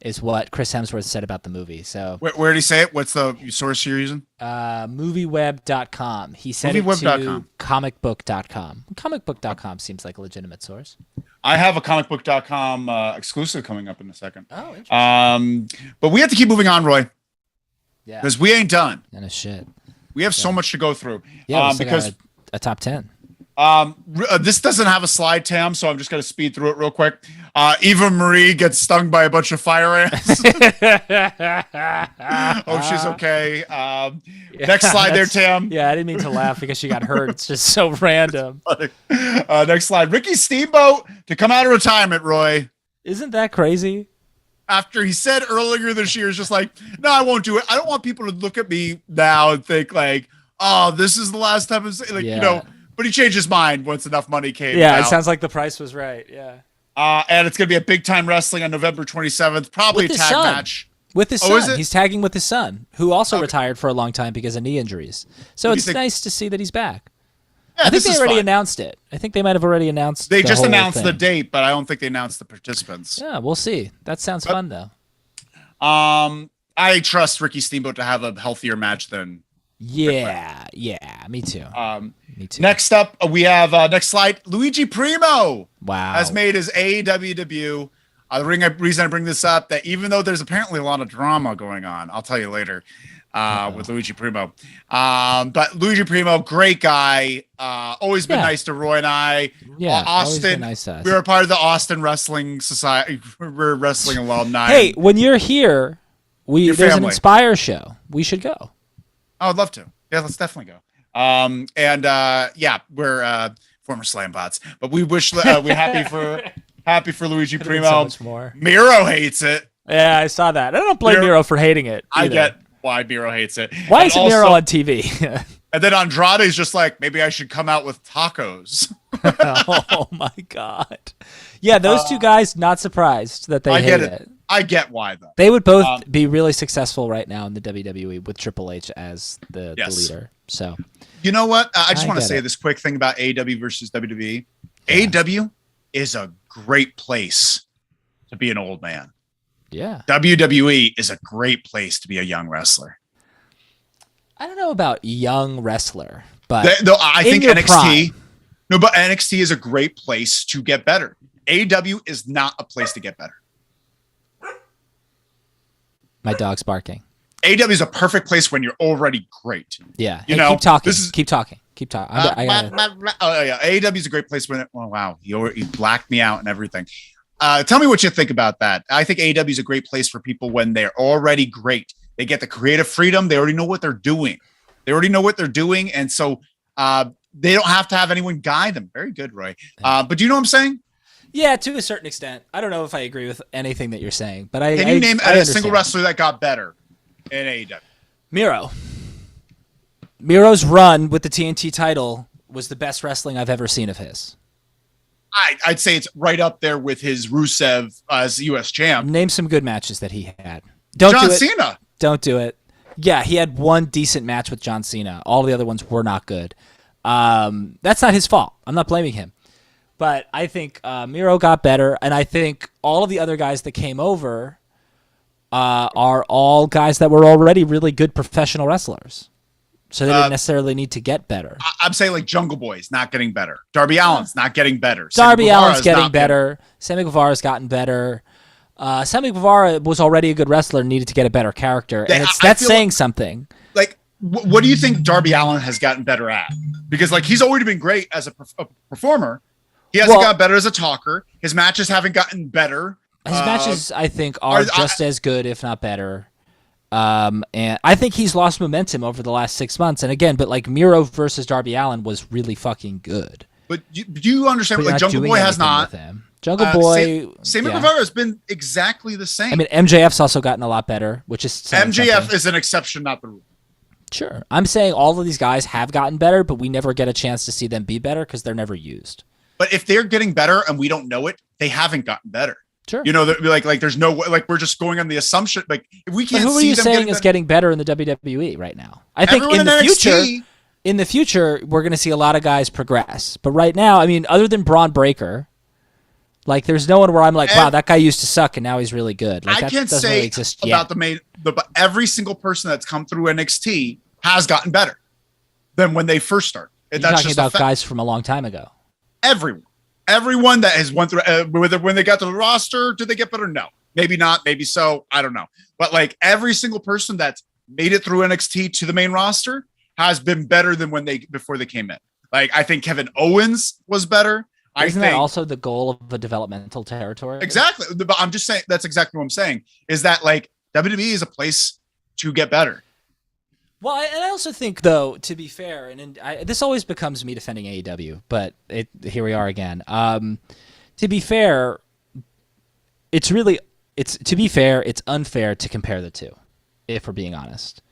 is what Chris Hemsworth said about the movie. So
where did he say it? What's the source you're using?
Movieweb.com. He said
Movieweb.com.
it to comicbook.com. Comicbook.com seems like a legitimate source.
I have a comicbook.com exclusive coming up in a second.
Oh, interesting.
But we have to keep moving on, Roy.
Yeah.
Because we ain't done.
And shit.
We have so much to go through.
Yeah, because a top 10.
This doesn't have a slide, Tam, so I'm just going to speed through it real quick. Eva Marie gets stung by a bunch of fire ants. Oh, she's okay. Next slide there, Tam.
Yeah, I didn't mean to laugh because she got hurt. It's just so random.
Next slide. Ricky Steamboat to come out of retirement, Roy.
Isn't that crazy?
After he said earlier this year, is just like, no, I won't do it. I don't want people to look at me now and think like, oh, this is the last time. You know. But he changed his mind once enough money came.
Yeah, it sounds like the price was right. Yeah.
And it's going to be a big time wrestling on November 27th. Probably a tag match.
With his son. He's tagging with his son, who also retired for a long time because of knee injuries. So it's nice to see that he's back. Yeah, I think they already announced it. I think they might have already announced
They just announced the date, but I don't think they announced the participants.
Yeah, we'll see. That sounds fun, though.
I trust Ricky Steamboat to have a healthier match than...
Yeah, me too. Me too.
Next up, we have next slide. Luigi Primo, has made his AEW debut. The reason I bring this up, that even though there's apparently a lot of drama going on, I'll tell you later, with Luigi Primo. But Luigi Primo, great guy. Always been nice to Roy and I.
Yeah,
Austin.
Nice to us.
We were part of the Austin Wrestling Society. We're wrestling alumni.
Hey, when you're here, there's an Inspire show. We should go.
I would love to. Yeah, let's definitely go. We're former slam bots, but we wish we're happy for Luigi Primo.
So much more.
Miro hates it.
Yeah, I saw that. I don't blame Miro for hating it either.
I get why Miro hates it.
Why is Miro on TV?
And then Andrade's just like, maybe I should come out with tacos.
Oh my God. Yeah, those two guys, not surprised that they hate it.
I get why, though.
They would both be really successful right now in the WWE with Triple H as the leader. So,
you know what? I just want to say this quick thing about AEW versus WWE. Yeah. AEW is a great place to be an old man.
Yeah.
WWE is a great place to be a young wrestler.
I don't know about young wrestler, but
I think NXT.
Prime.
No, but NXT is a great place to get better. AEW is not a place to get better.
My dog's barking.
AEW is a perfect place when you're already great.
Yeah. Keep talking. Keep talking.
AEW is a great place when wow, you blacked me out and everything. Tell me what you think about that. I think AEW is a great place for people when they're already great. They get the creative freedom. They already know what they're doing. And so they don't have to have anyone guide them. Very good, Roy. But do you know what I'm saying?
Yeah, to a certain extent. I don't know if I agree with anything that you're saying, but
Can you name a single wrestler that got better in AEW?
Miro. Miro's run with the TNT title was the best wrestling I've ever seen of his.
I'd say it's right up there with his Rusev as U.S. champ.
Name some good matches that he had.
John Cena.
Don't do it. Yeah, he had one decent match with John Cena. All the other ones were not good. That's not his fault. I'm not blaming him. But I think Miro got better, and I think all of the other guys that came over are all guys that were already really good professional wrestlers. So they didn't necessarily need to get better.
I'm saying like Jungle Boy's not getting better. Darby Allin's not getting better.
Darby Allin's getting better. Sammy Guevara's gotten better. Sammy Guevara was already a good wrestler and needed to get a better character. And that's saying something.
Like, what do you think Darby Allin has gotten better at? Because like he's already been great as a performer. He hasn't got better as a talker. His matches haven't gotten better.
His matches, I think, are just as good, if not better. And I think he's lost momentum over the last 6 months. And again, but like Miro versus Darby Allin was really fucking good.
But do you understand? Like Jungle Boy has not.
Jungle Boy.
Sammy Guevara has been exactly the same.
I mean, MJF's also gotten a lot better, which is
MJF is an exception, not the rule.
Sure, I'm saying all of these guys have gotten better, but we never get a chance to see them be better because they're never used.
But if they're getting better and we don't know it, they haven't gotten better.
Sure.
You know, like there's no like we're just going on the assumption like if we can't.
But who are you saying is getting better in the WWE right now? I think in the future we're going to see a lot of guys progress. But right now, I mean, other than Braun Breaker, like there's no one where I'm like, wow, that guy used to suck and now he's really good. Like,
I can't say really exist about yet. But every single person that's come through NXT has gotten better than when they first started.
You're talking about guys from a long time ago.
Everyone that has went through, when they got to the roster, did they get better? No, maybe not, maybe so. I don't know. But like every single person that's made it through NXT to the main roster has been better than before they came in. Like I think Kevin Owens was better.
Isn't that also the goal of a developmental territory?
Exactly. But I'm just saying that's exactly what I'm saying. Is that like WWE is a place to get better.
Well, and I also think, though, to be fair, and this always becomes me defending AEW, but here we are again. To be fair, it's unfair to compare the two, if we're being honest,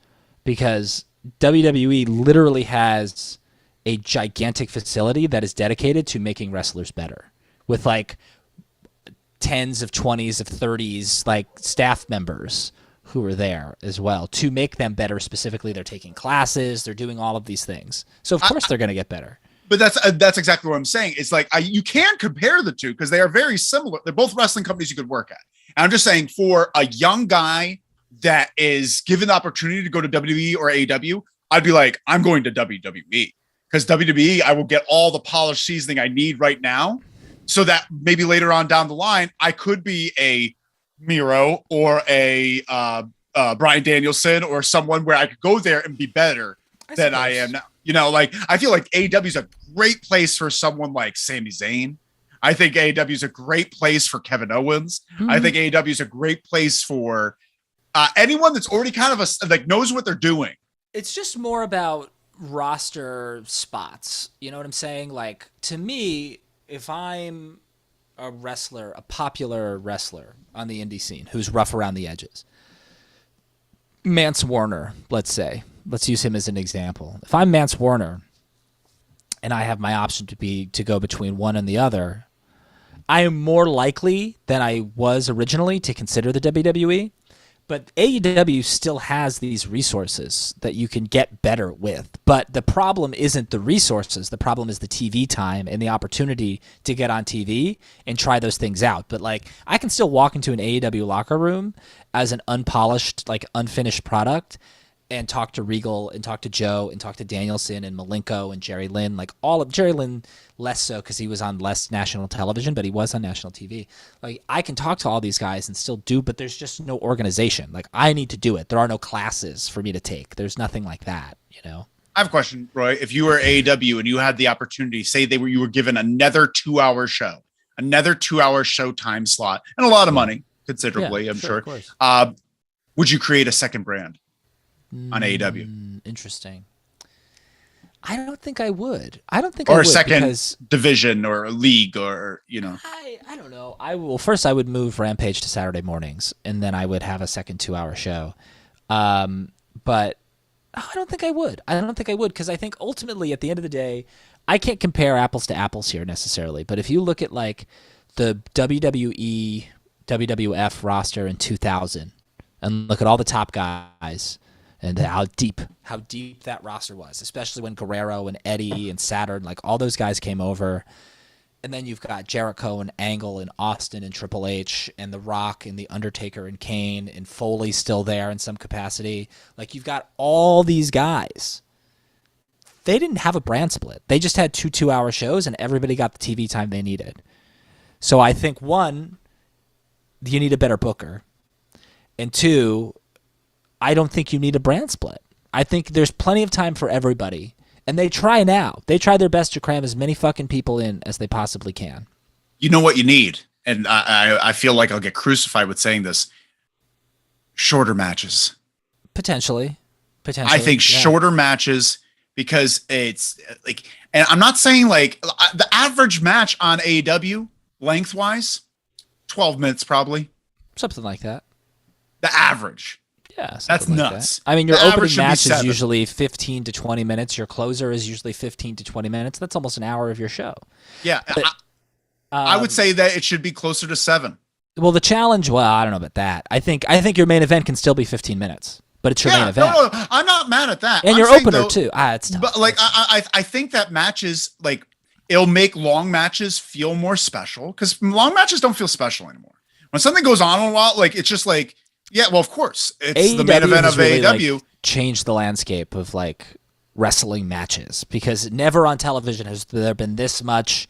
because WWE literally has a gigantic facility that is dedicated to making wrestlers better, with like tens of 20s of 30s like staff members who are there as well to make them better. Specifically, they're taking classes, they're doing all of these things. So of course they're going to get better.
But that's exactly what I'm saying. It's like you can compare the two because they are very similar. They're both wrestling companies you could work at. And I'm just saying for a young guy that is given the opportunity to go to WWE or AEW, I'd be like, I'm going to WWE because WWE, I will get all the polished seasoning I need right now so that maybe later on down the line, I could be a Miro or a Bryan Danielson or someone where I could go there and be better than I am now. You know, like I feel like AEW is a great place for someone like Sami Zayn. I think AEW is a great place for Kevin Owens. Mm-hmm. I think AEW is a great place for anyone that's already kind of knows what they're doing.
It's just more about roster spots. You know what I'm saying? Like to me, if I'm a wrestler, a popular wrestler on the indie scene who's rough around the edges, Mance Warner, let's use him as an example. If I'm Mance Warner and I have my option to go between one and the other, I am more likely than I was originally to consider the WWE. But AEW still has these resources that you can get better with. But the problem isn't the resources. The problem is the TV time and the opportunity to get on TV and try those things out. But like, I can still walk into an AEW locker room as an unpolished, like unfinished product and talk to Regal and talk to Joe and talk to Danielson and Malenko and Jerry Lynn, like all of Jerry Lynn less so because he was on less national television, but he was on national TV. Like I can talk to all these guys and still do, but there's just no organization. Like I need to do it. There are no classes for me to take. There's nothing like that, you know?
I have a question, Roy. If you were AEW and you had the opportunity, say you were given another 2-hour show, another 2-hour show time slot and a lot of money considerably, I'm sure. Would you create a second brand on AEW?
Interesting. I don't think I would.
Or a second division or a league or, you know.
I don't know. First I would move Rampage to Saturday mornings and then I would have a second 2-hour show. But I don't think I would. Because I think ultimately at the end of the day, I can't compare apples to apples here necessarily. But if you look at like the WWE, WWF roster in 2000 and look at all the top guys and how deep that roster was, especially when Guerrero and Eddie and Saturn, like all those guys came over. And then you've got Jericho and Angle and Austin and Triple H and The Rock and The Undertaker and Kane and Foley still there in some capacity. Like, you've got all these guys. They didn't have a brand split. They just had 2 2-hour shows, and everybody got the TV time they needed. So I think, 1, you need a better booker. And 2, I don't think you need a brand split. I think there's plenty of time for everybody. And they try now. They try their best to cram as many fucking people in as they possibly can.
You know what you need? And I feel like I'll get crucified with saying this. Shorter matches.
Potentially.
I think shorter matches, because it's like, and I'm not saying like the average match on AEW lengthwise, 12 minutes probably.
Something like that.
The average.
Yeah,
that's
like
nuts.
That. I mean, your opening match is usually 15 to 20 minutes. Your closer is usually 15 to 20 minutes. That's almost an hour of your show.
Yeah, but, I would say that it should be closer to 7.
Well, the challenge, I don't know about that. I think your main event can still be 15 minutes, but it's your main event.
No, I'm not mad at that.
And your opener too. It's tough.
But like, I think that matches, like, it'll make long matches feel more special, because long matches don't feel special anymore. When something goes on a while, like, it's just like, yeah, well, of course, it's AEW the main event of really, AEW.
Like, changed the landscape of like wrestling matches, because never on television has there been this much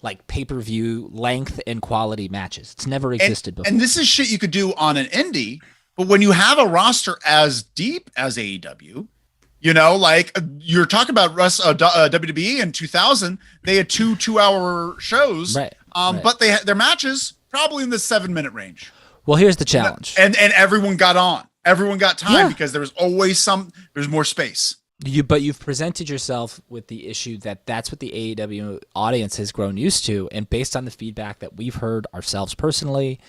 like pay-per-view length and quality matches. It's never existed before.
And this is shit you could do on an indie, but when you have a roster as deep as AEW, you know, like you're talking about WWE in 2000, they had 2 2-hour shows,
right?
But they had their matches probably in the 7-minute range.
Well, here's the challenge.
And everyone got on. Everyone got time because there was always there's more space.
But you've presented yourself with the issue that that's what the AEW audience has grown used to. And based on the feedback that we've heard ourselves personally,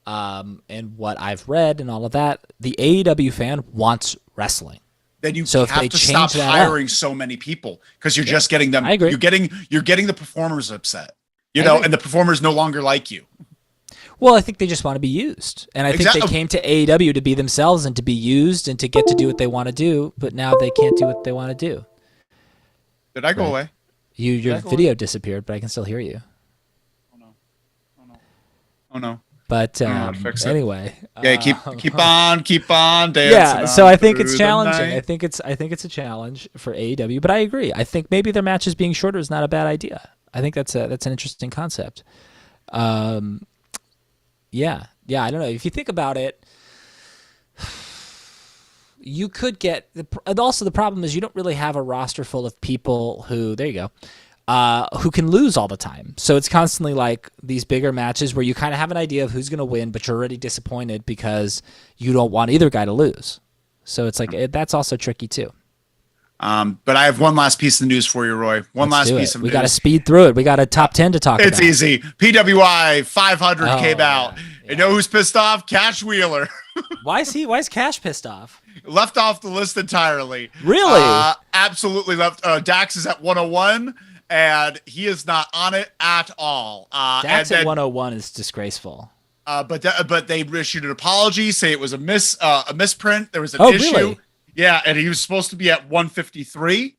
and what I've read and all of that, the AEW fan wants wrestling.
Then you have to stop hiring so many people, because you're just getting them. I agree. You're getting the performers upset, and the performers no longer like you.
Well, I think they just want to be used. And I think they came to AEW to be themselves and to be used and to get to do what they want to do, but now they can't do what they want to do.
Did I go away?
Your video disappeared, but I can still hear you.
Oh no.
But anyway.
Yeah, keep on dancing.
Yeah, so I think it's challenging. I think it's a challenge for AEW, but I agree. I think maybe their matches being shorter is not a bad idea. I think that's an interesting concept. Yeah, I don't know. If you think about it, you could get and also the problem is you don't really have a roster full of people who who can lose all the time. So it's constantly like these bigger matches where you kind of have an idea of who's going to win, but you're already disappointed because you don't want either guy to lose. So it's like that's also tricky too.
But I have one last piece of news for you, Roy. One last piece of news.
We got to speed through it. We got a top 10 to talk about.
It's easy. PWI 500 came out. Yeah. You know who's pissed off? Cash Wheeler.
Why is Cash pissed off?
Left off the list entirely.
Really?
Absolutely left. Dax is at 101, and he is not on it at all.
Dax at 101 is disgraceful.
But they issued an apology, say it was a misprint. There was an issue. Really? Yeah, and he was supposed to be at 153. He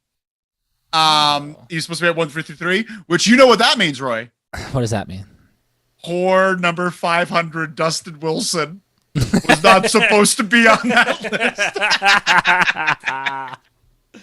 was supposed to be at 153, which you know what that means, Roy.
What does that mean?
Poor number 500, Dustin Wilson, was not supposed to be on that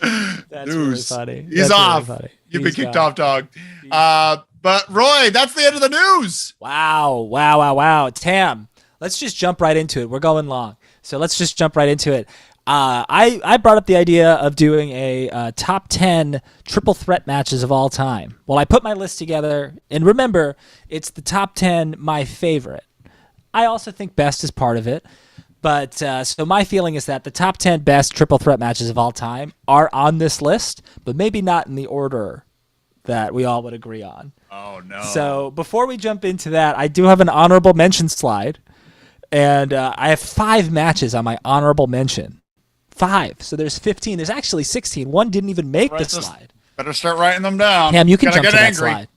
list. That's really funny.
He's off. Really funny. You've been kicked off, dog. But Roy, that's the end of the news.
Wow. Tam, let's just jump right into it. We're going long, so let's just jump right into it. I brought up the idea of doing a top 10 triple threat matches of all time. Well, I put my list together, and remember, it's the top 10 my favorite. I also think best is part of it, but so my feeling is that the top 10 best triple threat matches of all time are on this list, but maybe not in the order that we all would agree on.
Oh, no.
So before we jump into that, I do have an honorable mention slide, and I have 5 matches on my honorable mention. 5. So there's 15. There's actually 16. One didn't even make the slide.
Better start writing them down.
Cam, you can jump to that slide.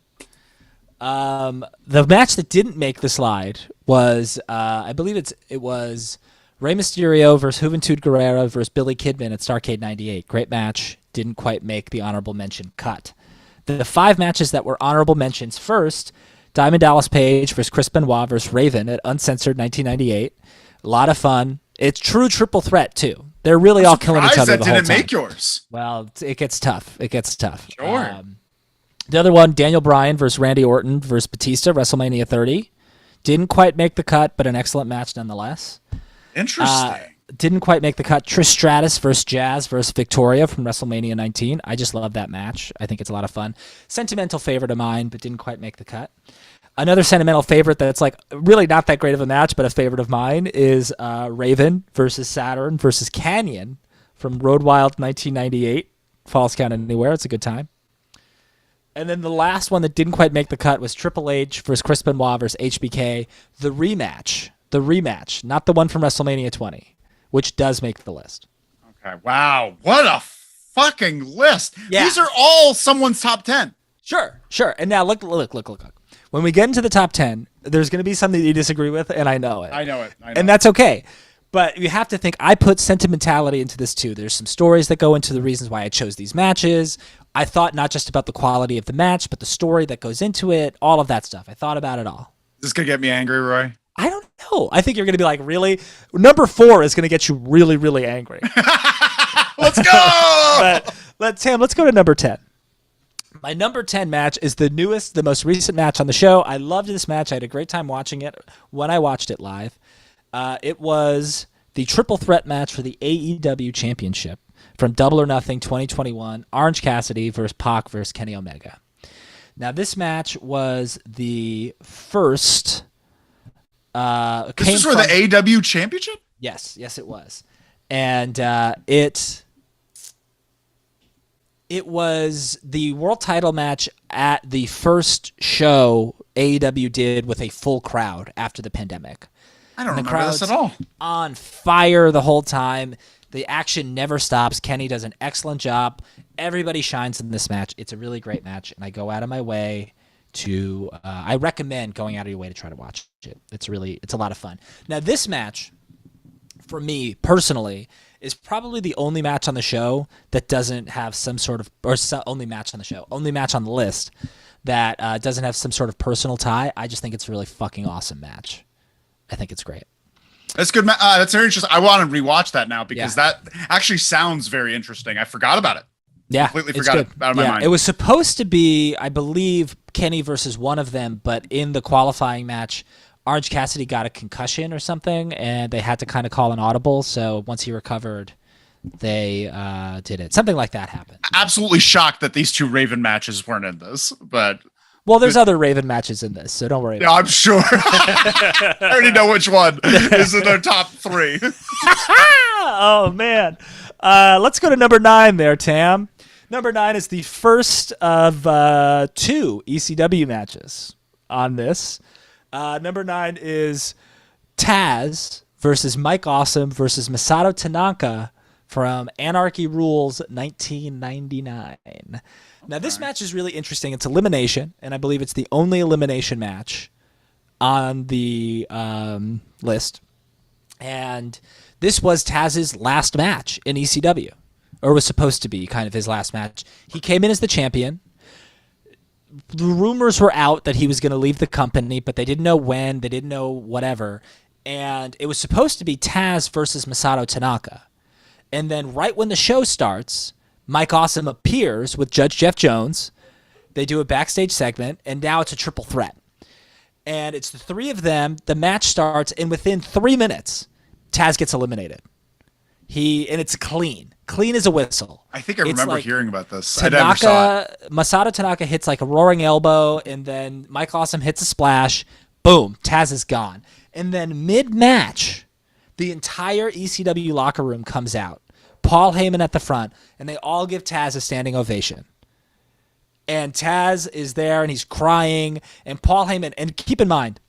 The match that didn't make the slide was, I believe it was Rey Mysterio versus Juventud Guerrera versus Billy Kidman at Starrcade 98. Great match. Didn't quite make the honorable mention cut. The 5 matches that were honorable mentions: first, Diamond Dallas Page versus Chris Benoit versus Raven at Uncensored 1998. A lot of fun. It's true triple threat, too. They're really all killing each other the whole time.
That didn't make yours.
Well, it gets tough.
Sure.
The other one, Daniel Bryan versus Randy Orton versus Batista, WrestleMania 30. Didn't quite make the cut, but an excellent match nonetheless.
Interesting.
Didn't quite make the cut. Trish Stratus versus Jazz versus Victoria from WrestleMania 19. I just love that match. I think it's a lot of fun. Sentimental favorite of mine, but didn't quite make the cut. Another sentimental favorite that's like really not that great of a match, but a favorite of mine is Raven versus Saturn versus Canyon from Road Wild 1998. Falls Count Anywhere. It's a good time. And then the last one that didn't quite make the cut was Triple H versus Chris Benoit versus HBK. The rematch, not the one from WrestleMania 20, which does make the list.
Okay. Wow. What a fucking list.
Yeah.
These are all someone's top 10.
Sure. And now look. When we get into the top 10, there's going to be something that you disagree with, and I know it.
I know it.
And that's okay. But you have to think, I put sentimentality into this too. There's some stories that go into the reasons why I chose these matches. I thought not just about the quality of the match, but the story that goes into it, all of that stuff. I thought about it all.
Is this going to get me angry, Roy?
I don't know. I think you're going to be like, really? Number 4 is going to get you really, really angry.
Let's go!
But Sam, let's go to number 10. My number 10 match is the most recent match on the show. I loved this match. I had a great time watching it when I watched it live. It was the triple threat match for the AEW Championship from Double or Nothing 2021, Orange Cassidy versus Pac versus Kenny Omega. Now, this match was the first...
this was for the AEW Championship?
Yes, it was. And it was the world title match at the first show AEW did with a full crowd after the pandemic.
I don't remember this at all.
On fire the whole time. The action never stops. Kenny does an excellent job. Everybody shines in this match. It's a really great match, and I go out of my way to I recommend going out of your way to try to watch it. It's a lot of fun. Now, this match, for me personally, is probably the only match on the show that doesn't have some sort of, only match on the list that doesn't have some sort of personal tie. I just think it's a really fucking awesome match. I think it's great.
That's good. That's very interesting. I want to rewatch that now because that actually sounds very interesting. I forgot about it.
Yeah,
completely forgot it out of my mind.
It was supposed to be, I believe, Kenny versus one of them, but in the qualifying match, Orange Cassidy got a concussion or something, and they had to kind of call an audible. So once he recovered, they did it. Something like that happened.
Absolutely shocked that these 2 Raven matches weren't in this, but...
Well, there's other Raven matches in this, so don't worry about it.
I'm sure. I already know which one is in their top 3.
Oh, man. Let's go to number 9 there, Tam. Number 9 is the first of 2 ECW matches on this. Number 9 is Taz versus Mike Awesome versus Masato Tanaka from Anarchy Rules 1999. Now, this match is really interesting. It's elimination, and I believe it's the only elimination match on the list. And this was Taz's last match in ECW, or was supposed to be kind of his last match. He came in as the champion. The rumors were out that he was going to leave the company, but they didn't know when. They didn't know whatever. And it was supposed to be Taz versus Masato Tanaka. And then right when the show starts, Mike Awesome appears with Judge Jeff Jones. They do a backstage segment, and now it's a triple threat. And it's the 3 of them. The match starts, and within 3 minutes, Taz gets eliminated. And it's clean as a whistle.
I think I remember hearing about this.
Tanaka,
I never saw it.
Masato Tanaka hits like a roaring elbow, and then Mike Awesome hits a splash. Boom, Taz is gone. And then mid-match, the entire ECW locker room comes out. Paul Heyman at the front, and they all give Taz a standing ovation. And Taz is there, and he's crying, and Paul Heyman, and keep in mind,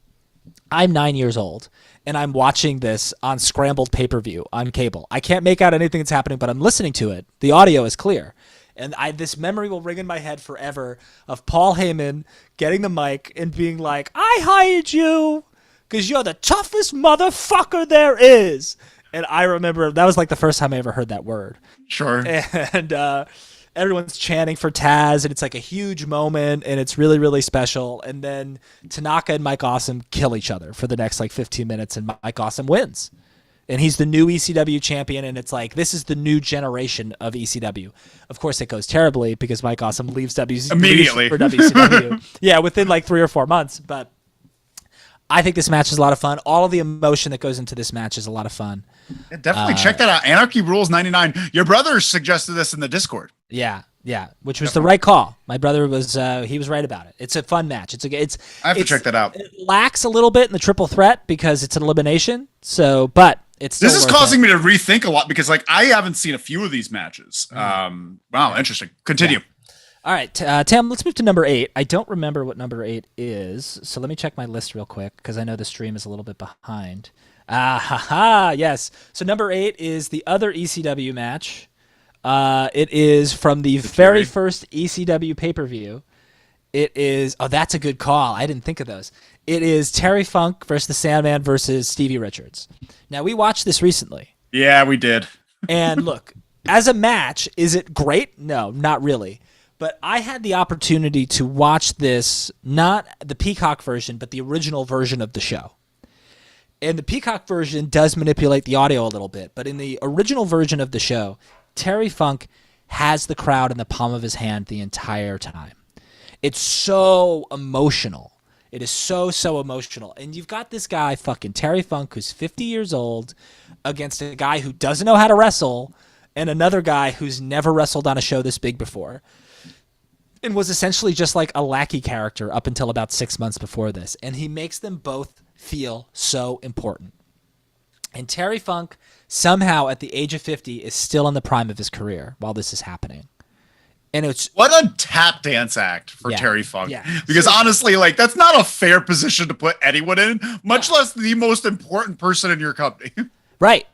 I'm 9 years old, and I'm watching this on scrambled pay-per-view on cable. I can't make out anything that's happening, but I'm listening to it. The audio is clear. And this memory will ring in my head forever of Paul Heyman getting the mic and being like, I hired you because you're the toughest motherfucker there is. And I remember that was like the first time I ever heard that word.
Sure.
And everyone's chanting for Taz, and it's like a huge moment, and it's really, really special. And then Tanaka and Mike Awesome kill each other for the next like 15 minutes, and Mike Awesome wins. And he's the new ECW champion, and it's like, this is the new generation of ECW. Of course, it goes terribly because Mike Awesome leaves
immediately
for WCW. Yeah, within like 3 or 4 months. But I think this match is a lot of fun. All of the emotion that goes into this match is a lot of fun.
Yeah, definitely check that out. Anarchy Rules 99. Your brother suggested this in the Discord.
Yeah, which was the right call. My brother was he was right about it. It's a fun match.
I have to check that out.
It lacks a little bit in the triple threat because it's an elimination. So, but it's still
this is causing me to rethink a lot because like I haven't seen a few of these matches. Wow, interesting. Continue.
Yeah. All right, Tam, let's move to number 8. I don't remember what number 8 is, so let me check my list real quick because I know the stream is a little bit behind. Yes. So number 8 is the other ECW match. It is from the very first ECW pay-per-view. It is, that's a good call. I didn't think of those. It is Terry Funk versus the Sandman versus Stevie Richards. Now, we watched this recently.
Yeah, we did.
And look, as a match, is it great? No, not really. But I had the opportunity to watch this, not the Peacock version, but the original version of the show. And the Peacock version does manipulate the audio a little bit, but in the original version of the show, Terry Funk has the crowd in the palm of his hand the entire time. It's so emotional. It is so, so emotional. And you've got this guy, fucking Terry Funk, who's 50 years old, against a guy who doesn't know how to wrestle, and another guy who's never wrestled on a show this big before, and was essentially just like a lackey character up until about 6 months before this. And he makes them both feel so important. And Terry Funk, somehow at the age of 50, is still in the prime of his career while this is happening. And it's
what a tap dance act for Terry Funk.
Yeah.
Because honestly, like that's not a fair position to put anyone in, much less the most important person in your company.
Right.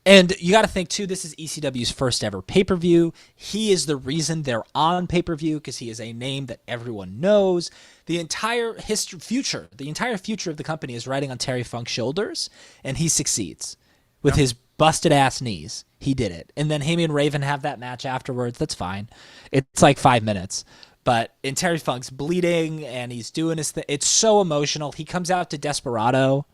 And you got to think, too, this is ECW's first ever pay-per-view. He is the reason they're on pay-per-view because he is a name that everyone knows. The entire future of the company is riding on Terry Funk's shoulders, and he succeeds. With his busted-ass knees, he did it. And then him and Raven have that match afterwards. That's fine. It's like 5 minutes. But in Terry Funk's bleeding, and he's doing his thing. It's so emotional. He comes out to Desperado.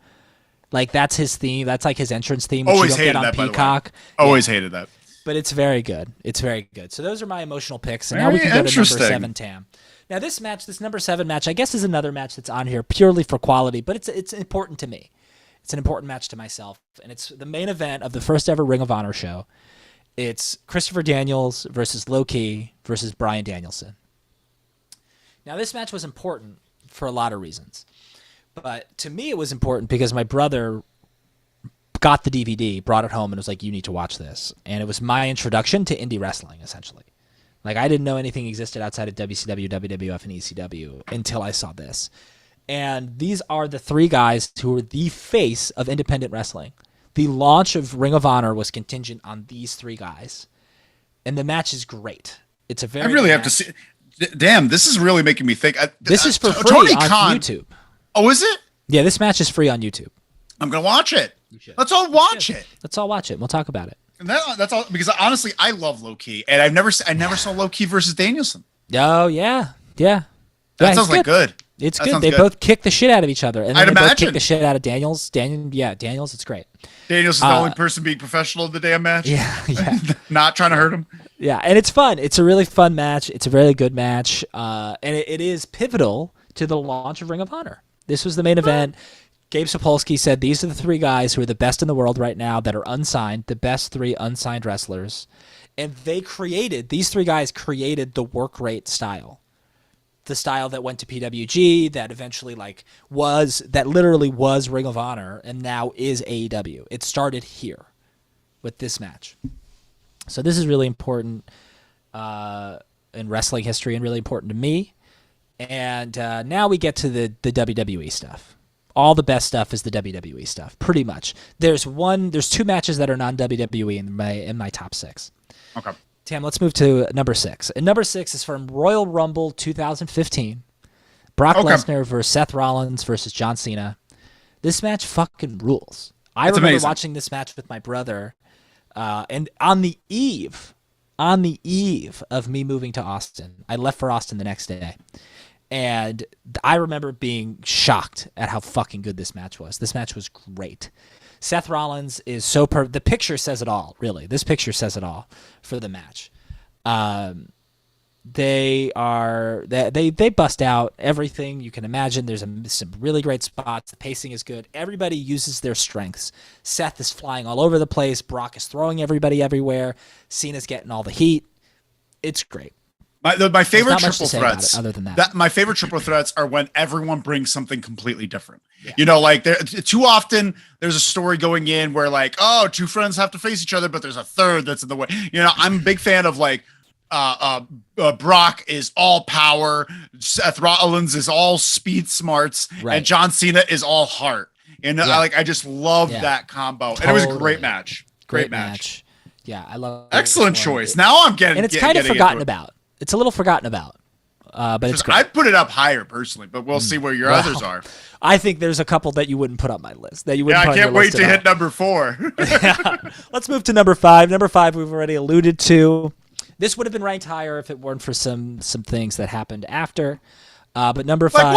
Like, that's his theme. That's like his entrance theme. Which
Always
you don't
hated
get on
that,
Peacock.
by the way. Always hated that.
But it's very good. It's very good. So those are my emotional picks. And
Very
now we can go to number
interesting.
7, Tam. Now this match, this number 7 match, I guess is another match that's on here purely for quality, but it's important to me. It's an important match to myself. And it's the main event of the first ever Ring of Honor show. It's Christopher Daniels versus Low-Ki versus Bryan Danielson. Now this match was important for a lot of reasons. But to me, it was important because my brother got the DVD, brought it home, and was like, you need to watch this. And it was my introduction to indie wrestling, essentially. Like, I didn't know anything existed outside of WCW, WWF, and ECW until I saw this. And these are the 3 guys who were the face of independent wrestling. The launch of Ring of Honor was contingent on these 3 guys. And the match is great. It's a very
I really have to see. Damn, this is really making me think.
This is for free
Tony
on
Khan.
YouTube.
Oh, is it?
Yeah, this match is free on YouTube.
I'm going to watch it. Let's all watch it.
Let's all watch it. We'll talk about it.
And that's all because honestly, I love Low-Ki, and I never saw Low-Ki versus Danielson.
Oh yeah.
That sounds like good.
It's
That
good.
sounds
They
good.
both kick the shit out of each other, and then
I'd
they both
imagine.
kick the shit out of Daniels. Daniels. It's great.
Danielson's the only person being professional in the damn match.
Yeah.
Not trying to hurt him.
Yeah, and it's fun. It's a really fun match. It's a really good match, and it is pivotal to the launch of Ring of Honor. This was the main event. Gabe Sapolsky said these are the 3 guys who are the best in the world right now that are unsigned, the best 3 unsigned wrestlers. And these 3 guys created the work rate style. The style that went to PWG, that eventually that literally was Ring of Honor and now is AEW. It started here with this match. So this is really important in wrestling history and really important to me. And now we get to the WWE stuff. All the best stuff is the WWE stuff, pretty much. There's 2 matches that are non-WWE in my top 6.
Okay.
Tam, let's move to number 6. And number 6 is from Royal Rumble 2015. Brock Lesnar versus Seth Rollins versus John Cena. This match fucking rules. I remember watching this match with my brother, and on the eve of me moving to Austin, I left for Austin the next day. And I remember being shocked at how fucking good this match was. This match was great. Seth Rollins is so the picture says it all, really. This picture says it all for the match. They bust out everything you can imagine. There's some really great spots. The pacing is good. Everybody uses their strengths. Seth is flying all over the place. Brock is throwing everybody everywhere. Cena's getting all the heat. It's great.
My favorite triple threats,
other than that,
my favorite triple threats are when everyone brings something completely different. Yeah. You know, like too often there's a story going in where like, oh, 2 friends have to face each other, but there's a third that's in the way. You know, I'm a big fan of like Brock is all power, Seth Rollins is all speed smarts, and John Cena is all heart. And I just love that combo. Totally. And it was a great match. Great match. Yeah, I love. Excellent choice. Now I'm getting,
and it's kind of forgotten about. It's a little forgotten about, but it's great.
I'd put it up higher personally, but we'll see where your others are.
I think there's a couple that you wouldn't put on my list. That you wouldn't.
I can't wait to hit number 4.
Let's move to number 5. Number 5 we've already alluded to. This would have been ranked higher if it weren't for some things that happened after. But number 5,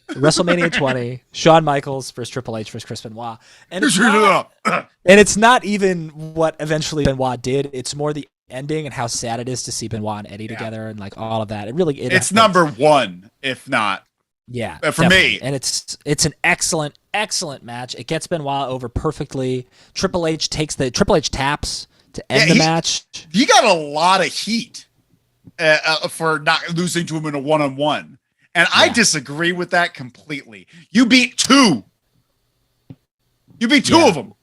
WrestleMania 20, Shawn Michaels versus Triple H versus Chris Benoit, and it's not even what eventually Benoit did. It's more the ending and how sad it is to see Benoit and Eddie together and like all of that. It's
number 1, if not.
Yeah,
for me.
And it's an excellent match. It gets Benoit over perfectly. Triple H taps to end the match.
He got a lot of heat for not losing to him in a 1-on-1. And I disagree with that completely. You beat 2. You beat 2 of them.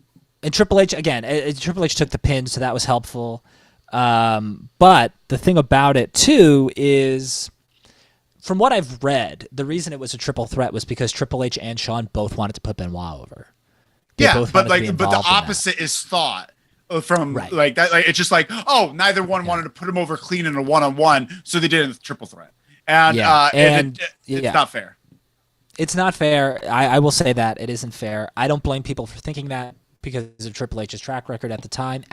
And Triple H, again, Triple H took the pin, so that was helpful. But the thing about it, too, is from what I've read, the reason it was a triple threat was because Triple H and Shawn both wanted to put Benoit over. But the opposite is thought. From like that, like it's just like, oh, neither one wanted to put him over clean in a 1-on-1, so they did it in a triple threat, and it's not fair. It's not fair. I will say that it isn't fair. I don't blame people for thinking that because of Triple H's track record at the time.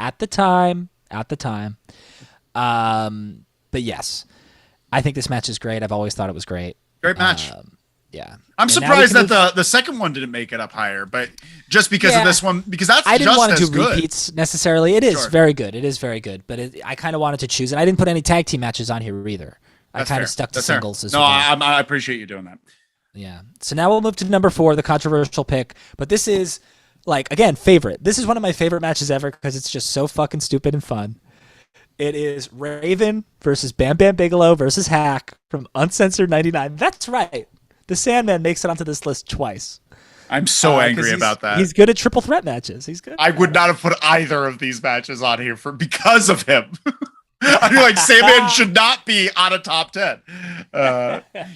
But yes, I think this match is great. I've always thought it was great.
Great match.
Yeah,
I'm surprised that the second one didn't make it up higher, but just because of this one, because I didn't want to do
repeats necessarily. It is very good. It is very good, but I kind of wanted to choose, and I didn't put any tag team matches on here either. I kind of stuck to singles as well.
I appreciate you doing that.
Yeah. So now we'll move to number 4, the controversial pick, but this is like again favorite. This is one of my favorite matches ever because it's just so fucking stupid and fun. It is Raven versus Bam Bam Bigelow versus Hack from Uncensored 99. That's right. The Sandman makes it onto this list twice.
I'm so angry about that.
He's good at triple threat matches. He's good.
I would not have put either of these matches on here because of him. I feel like Sandman should not be on a top 10.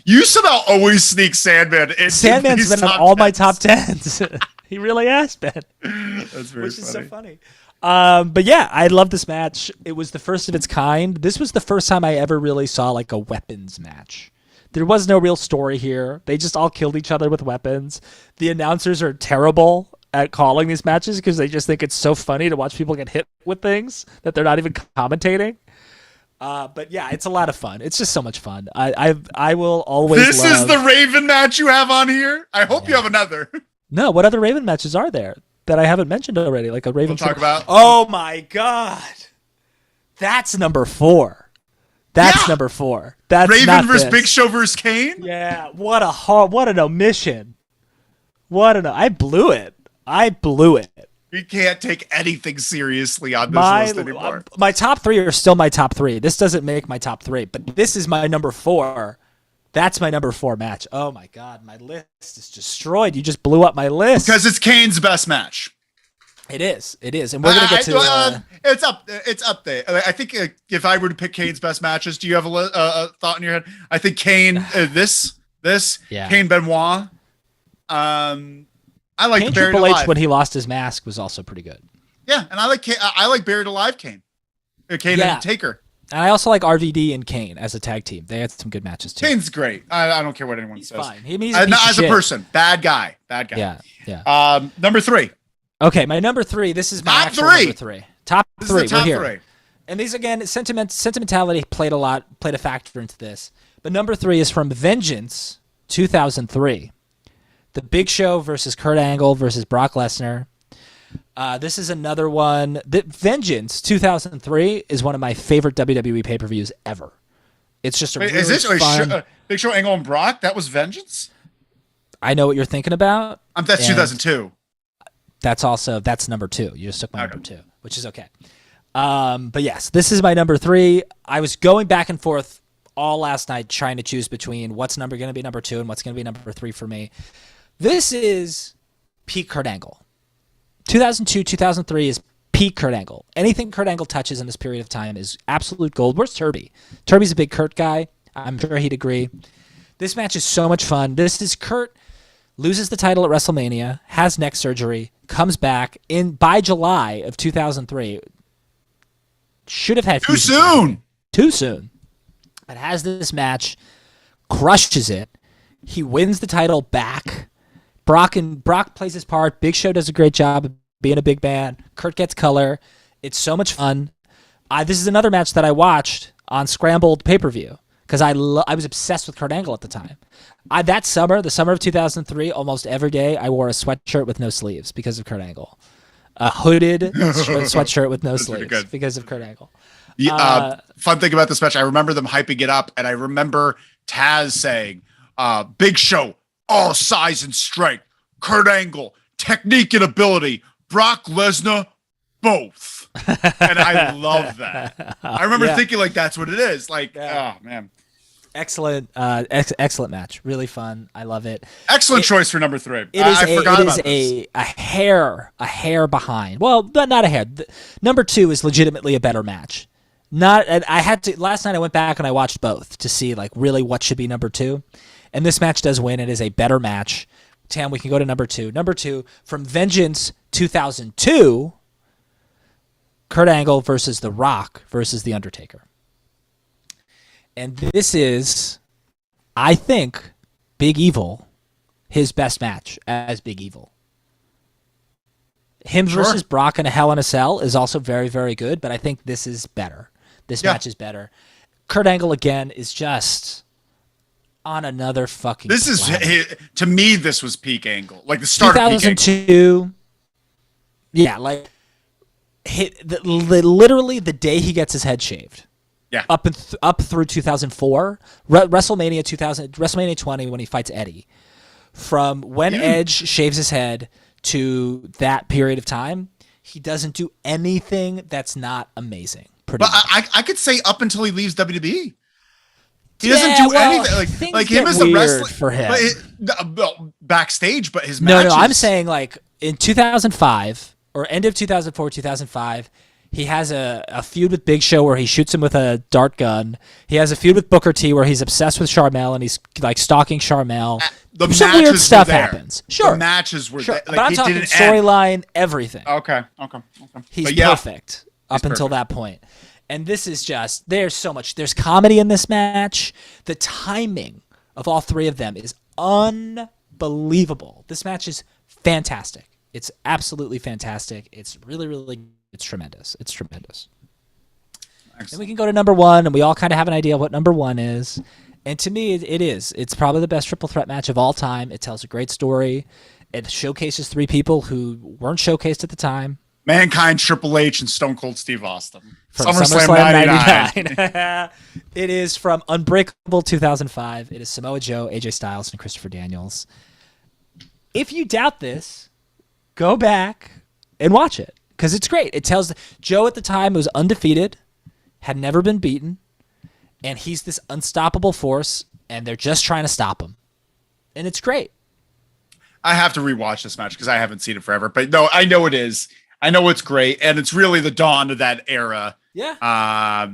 You somehow always sneak Sandman in.
Sandman's been on all my top 10s. He really has been.
That's very
Which is so funny. But yeah, I love this match. It was the first of its kind. This was the first time I ever really saw like a weapons match. There was no real story here. They just all killed each other with weapons. The announcers are terrible at calling these matches because they just think it's so funny to watch people get hit with things that they're not even commentating. But yeah, it's a lot of fun. It's just so much fun. I will always
This is the Raven match you have on here? I hope you have another.
No, what other Raven matches are there that I haven't mentioned already? Like a Raven
we'll talk about.
Oh my God. That's number 4. That's number 4. That's
Raven versus Big Show versus Kane?
Yeah. What an omission. I blew it.
We can't take anything seriously on this list anymore.
My top 3 are still my top 3. This doesn't make my top 3, but this is my number 4. That's my number 4 match. Oh my God, my list is destroyed. You just blew up my list.
Because it's Kane's best match.
It is, and we're gonna get to.
It's up there. I think if I were to pick Kane's best matches, do you have a thought in your head? I think Kane, Kane Benoit. I like
Kane
Buried
Triple H
Alive.
when he lost his mask was also pretty good.
Yeah, and I like Buried Alive Kane. Kane and Taker.
And I also like RVD and Kane as a tag team. They had some good matches too.
Kane's great. I don't care what anyone
He's
says.
fine. He's
as a person, bad guy.
Yeah.
Number 3.
Okay, my number 3. This is my
Top
actual
3.
number 3. Top
This
3.
is the top
We're here.
3.
And these again, sentimentality played a factor into this. But number 3 is from Vengeance 2003. The Big Show versus Kurt Angle versus Brock Lesnar. This is another one. Vengeance 2003 is one of my favorite WWE pay-per-views ever. It's just a really fun...
Big Show, Angle, and Brock? That was Vengeance?
I know what you're thinking about.
That's 2002.
That's number 2. You just took my number 2, which is okay. But yes, this is my number 3. I was going back and forth all last night trying to choose between what's going to be number 2 and what's going to be number 3 for me. This is peak Kurt Angle. 2002, 2003 is peak Kurt Angle. Anything Kurt Angle touches in this period of time is absolute gold. Where's Turby? Turby's a big Kurt guy. I'm sure he'd agree. This match is so much fun. This is Kurt loses the title at WrestleMania, has neck surgery, comes back by July of 2003. Should have had
too soon.
Too soon. But has this match, crushes it. He wins the title back. Brock plays his part. Big Show does a great job of being a big man. Kurt gets color. It's so much fun. This is another match that I watched on Scrambled pay-per-view because I was obsessed with Kurt Angle at the time. The summer of 2003, almost every day I wore a sweatshirt with no sleeves because of Kurt Angle. A hooded sweatshirt with no sleeves because of Kurt Angle.
Fun thing about this match, I remember them hyping it up, and I remember Taz saying, Big Show, all size and strength. Kurt Angle, technique and ability. Brock Lesnar, both. And I love that. I remember thinking like that's what it is. Oh man.
Excellent, excellent match. Really fun. I love it.
Excellent choice for number 3.
I forgot about this. A hair behind. Well, not a hair. Number 2 is legitimately a better match. Last night I went back and I watched both to see really what should be number 2. And this match does win. It is a better match. Tam, we can go to number 2. Number 2, from Vengeance 2002, Kurt Angle versus The Rock versus The Undertaker. And this is, I think, Big Evil, his best match as Big Evil. Him versus Brock in a Hell in a Cell is also very, very good, but I think this is better. This match is better. Kurt Angle, again, is just on another fucking planet.
To me, this was peak Angle. Like the start of peak Angle.
2002. Yeah, literally the day he gets his head shaved.
Yeah.
Up through 2004, WrestleMania 20 when he fights Eddie. From when Edge shaves his head to that period of time, he doesn't do anything that's not amazing.
I could say up until he leaves WWE. He doesn't do anything like him as a wrestler
for him.
Backstage, but his matches.
No, I'm saying in 2005 or end of 2004, 2005, he has a feud with Big Show where he shoots him with a dart gun. He has a feud with Booker T where he's obsessed with Charmel and he's stalking Charmel. Some weird stuff happens. Sure,
the matches were there.
But I'm talking storyline, everything.
Okay.
He's perfect up until that point. And this is just, there's so much. There's comedy in this match. The timing of all three of them is unbelievable. This match is fantastic. It's absolutely fantastic. It's really, really, it's tremendous. It's tremendous. Excellent. Then we can go to number 1, and we all kind of have an idea of what number 1 is. And to me, it is. It's probably the best triple threat match of all time. It tells a great story. It showcases 3 people who weren't showcased at the time.
Mankind, Triple H, and Stone Cold Steve Austin.
From SummerSlam 99. It is from Unbreakable 2005. It is Samoa Joe, AJ Styles, and Christopher Daniels. If you doubt this, go back and watch it because it's great. It tells Joe at the time was undefeated, had never been beaten, and he's this unstoppable force, and they're just trying to stop him. And it's great.
I have to rewatch this match because I haven't seen it forever. But no, I know it is. I know it's great, and it's really the dawn of that era.
Yeah.
Not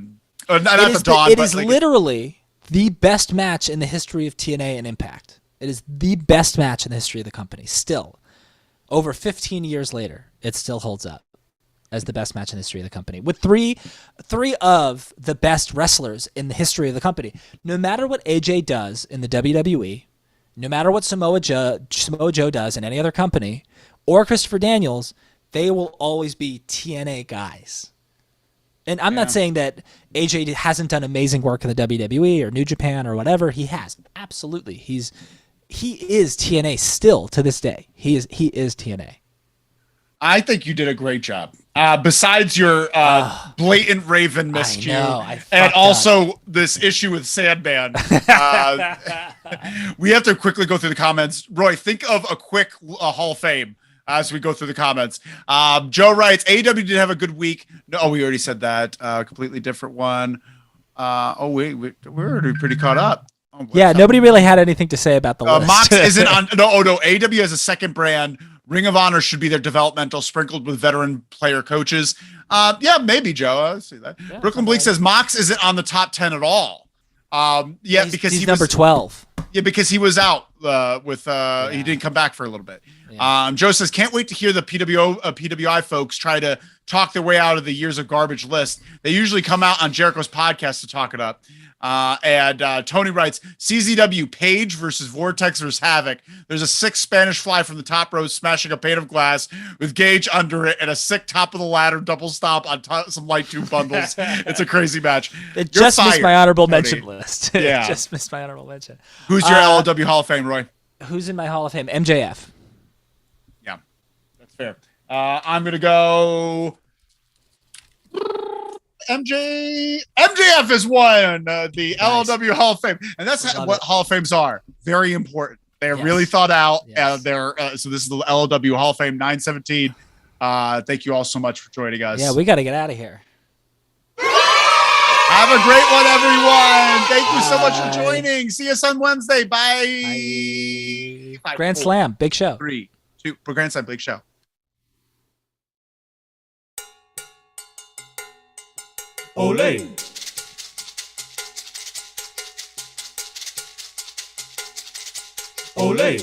the dawn,
it
but
is literally the best match in the history of TNA and Impact. It is the best match in the history of the company. Still, over 15 years later, it still holds up as the best match in the history of the company, with three of the best wrestlers in the history of the company. No matter what AJ does in the WWE, no matter what Samoa Joe does in any other company, or Christopher Daniels, they will always be TNA guys. And I'm not saying that AJ hasn't done amazing work in the WWE or New Japan or whatever. He has. Absolutely. He is TNA still to this day. He is TNA.
I think you did a great job. Besides your blatant Raven missed you, and also this issue with Sandman, we have to quickly go through the comments. Roy, think of a quick Hall of Fame as we go through the comments. Joe writes, AEW did have a good week. No, we already said that. Completely different one. We're already pretty caught up.
Nobody really had anything to say about the list.
Mox isn't on. No, AEW has a second brand. Ring of Honor should be their developmental, sprinkled with veteran player coaches. Maybe, Joe. I see that. Yeah, Brooklyn Bleak says Mox isn't on the top 10 at all. Because
he's number 12.
Yeah, because he was out he didn't come back for a little bit. Yeah. Joe says, can't wait to hear the PWI folks try to talk their way out of the years of garbage list. They usually come out on Jericho's podcast to talk it up. And Tony writes, CZW Page versus Vortex versus Havoc. There's a sick Spanish fly from the top row smashing a pane of glass with Gage under it and a sick top of the ladder double stomp on some light tube bundles. It's a crazy match.
It just missed my honorable mention list. Yeah. Just missed my honorable mention.
Who's your LLW Hall of Fame, Roy?
Who's in my Hall of Fame? MJF.
Yeah, that's fair. I'm going to go... MJF is one, the LLW Hall of Fame, and that's what Hall of Fames are. Very important. They're really thought out. So this is the LLW Hall of Fame 917. Thank you all so much for joining us.
Yeah, we got to get out of here.
Have a great one, everyone. Thank you so much for joining. See us on Wednesday. Bye.
Grand Slam, big show.
3, 2, Grand Slam, big show.
Olé! Olé!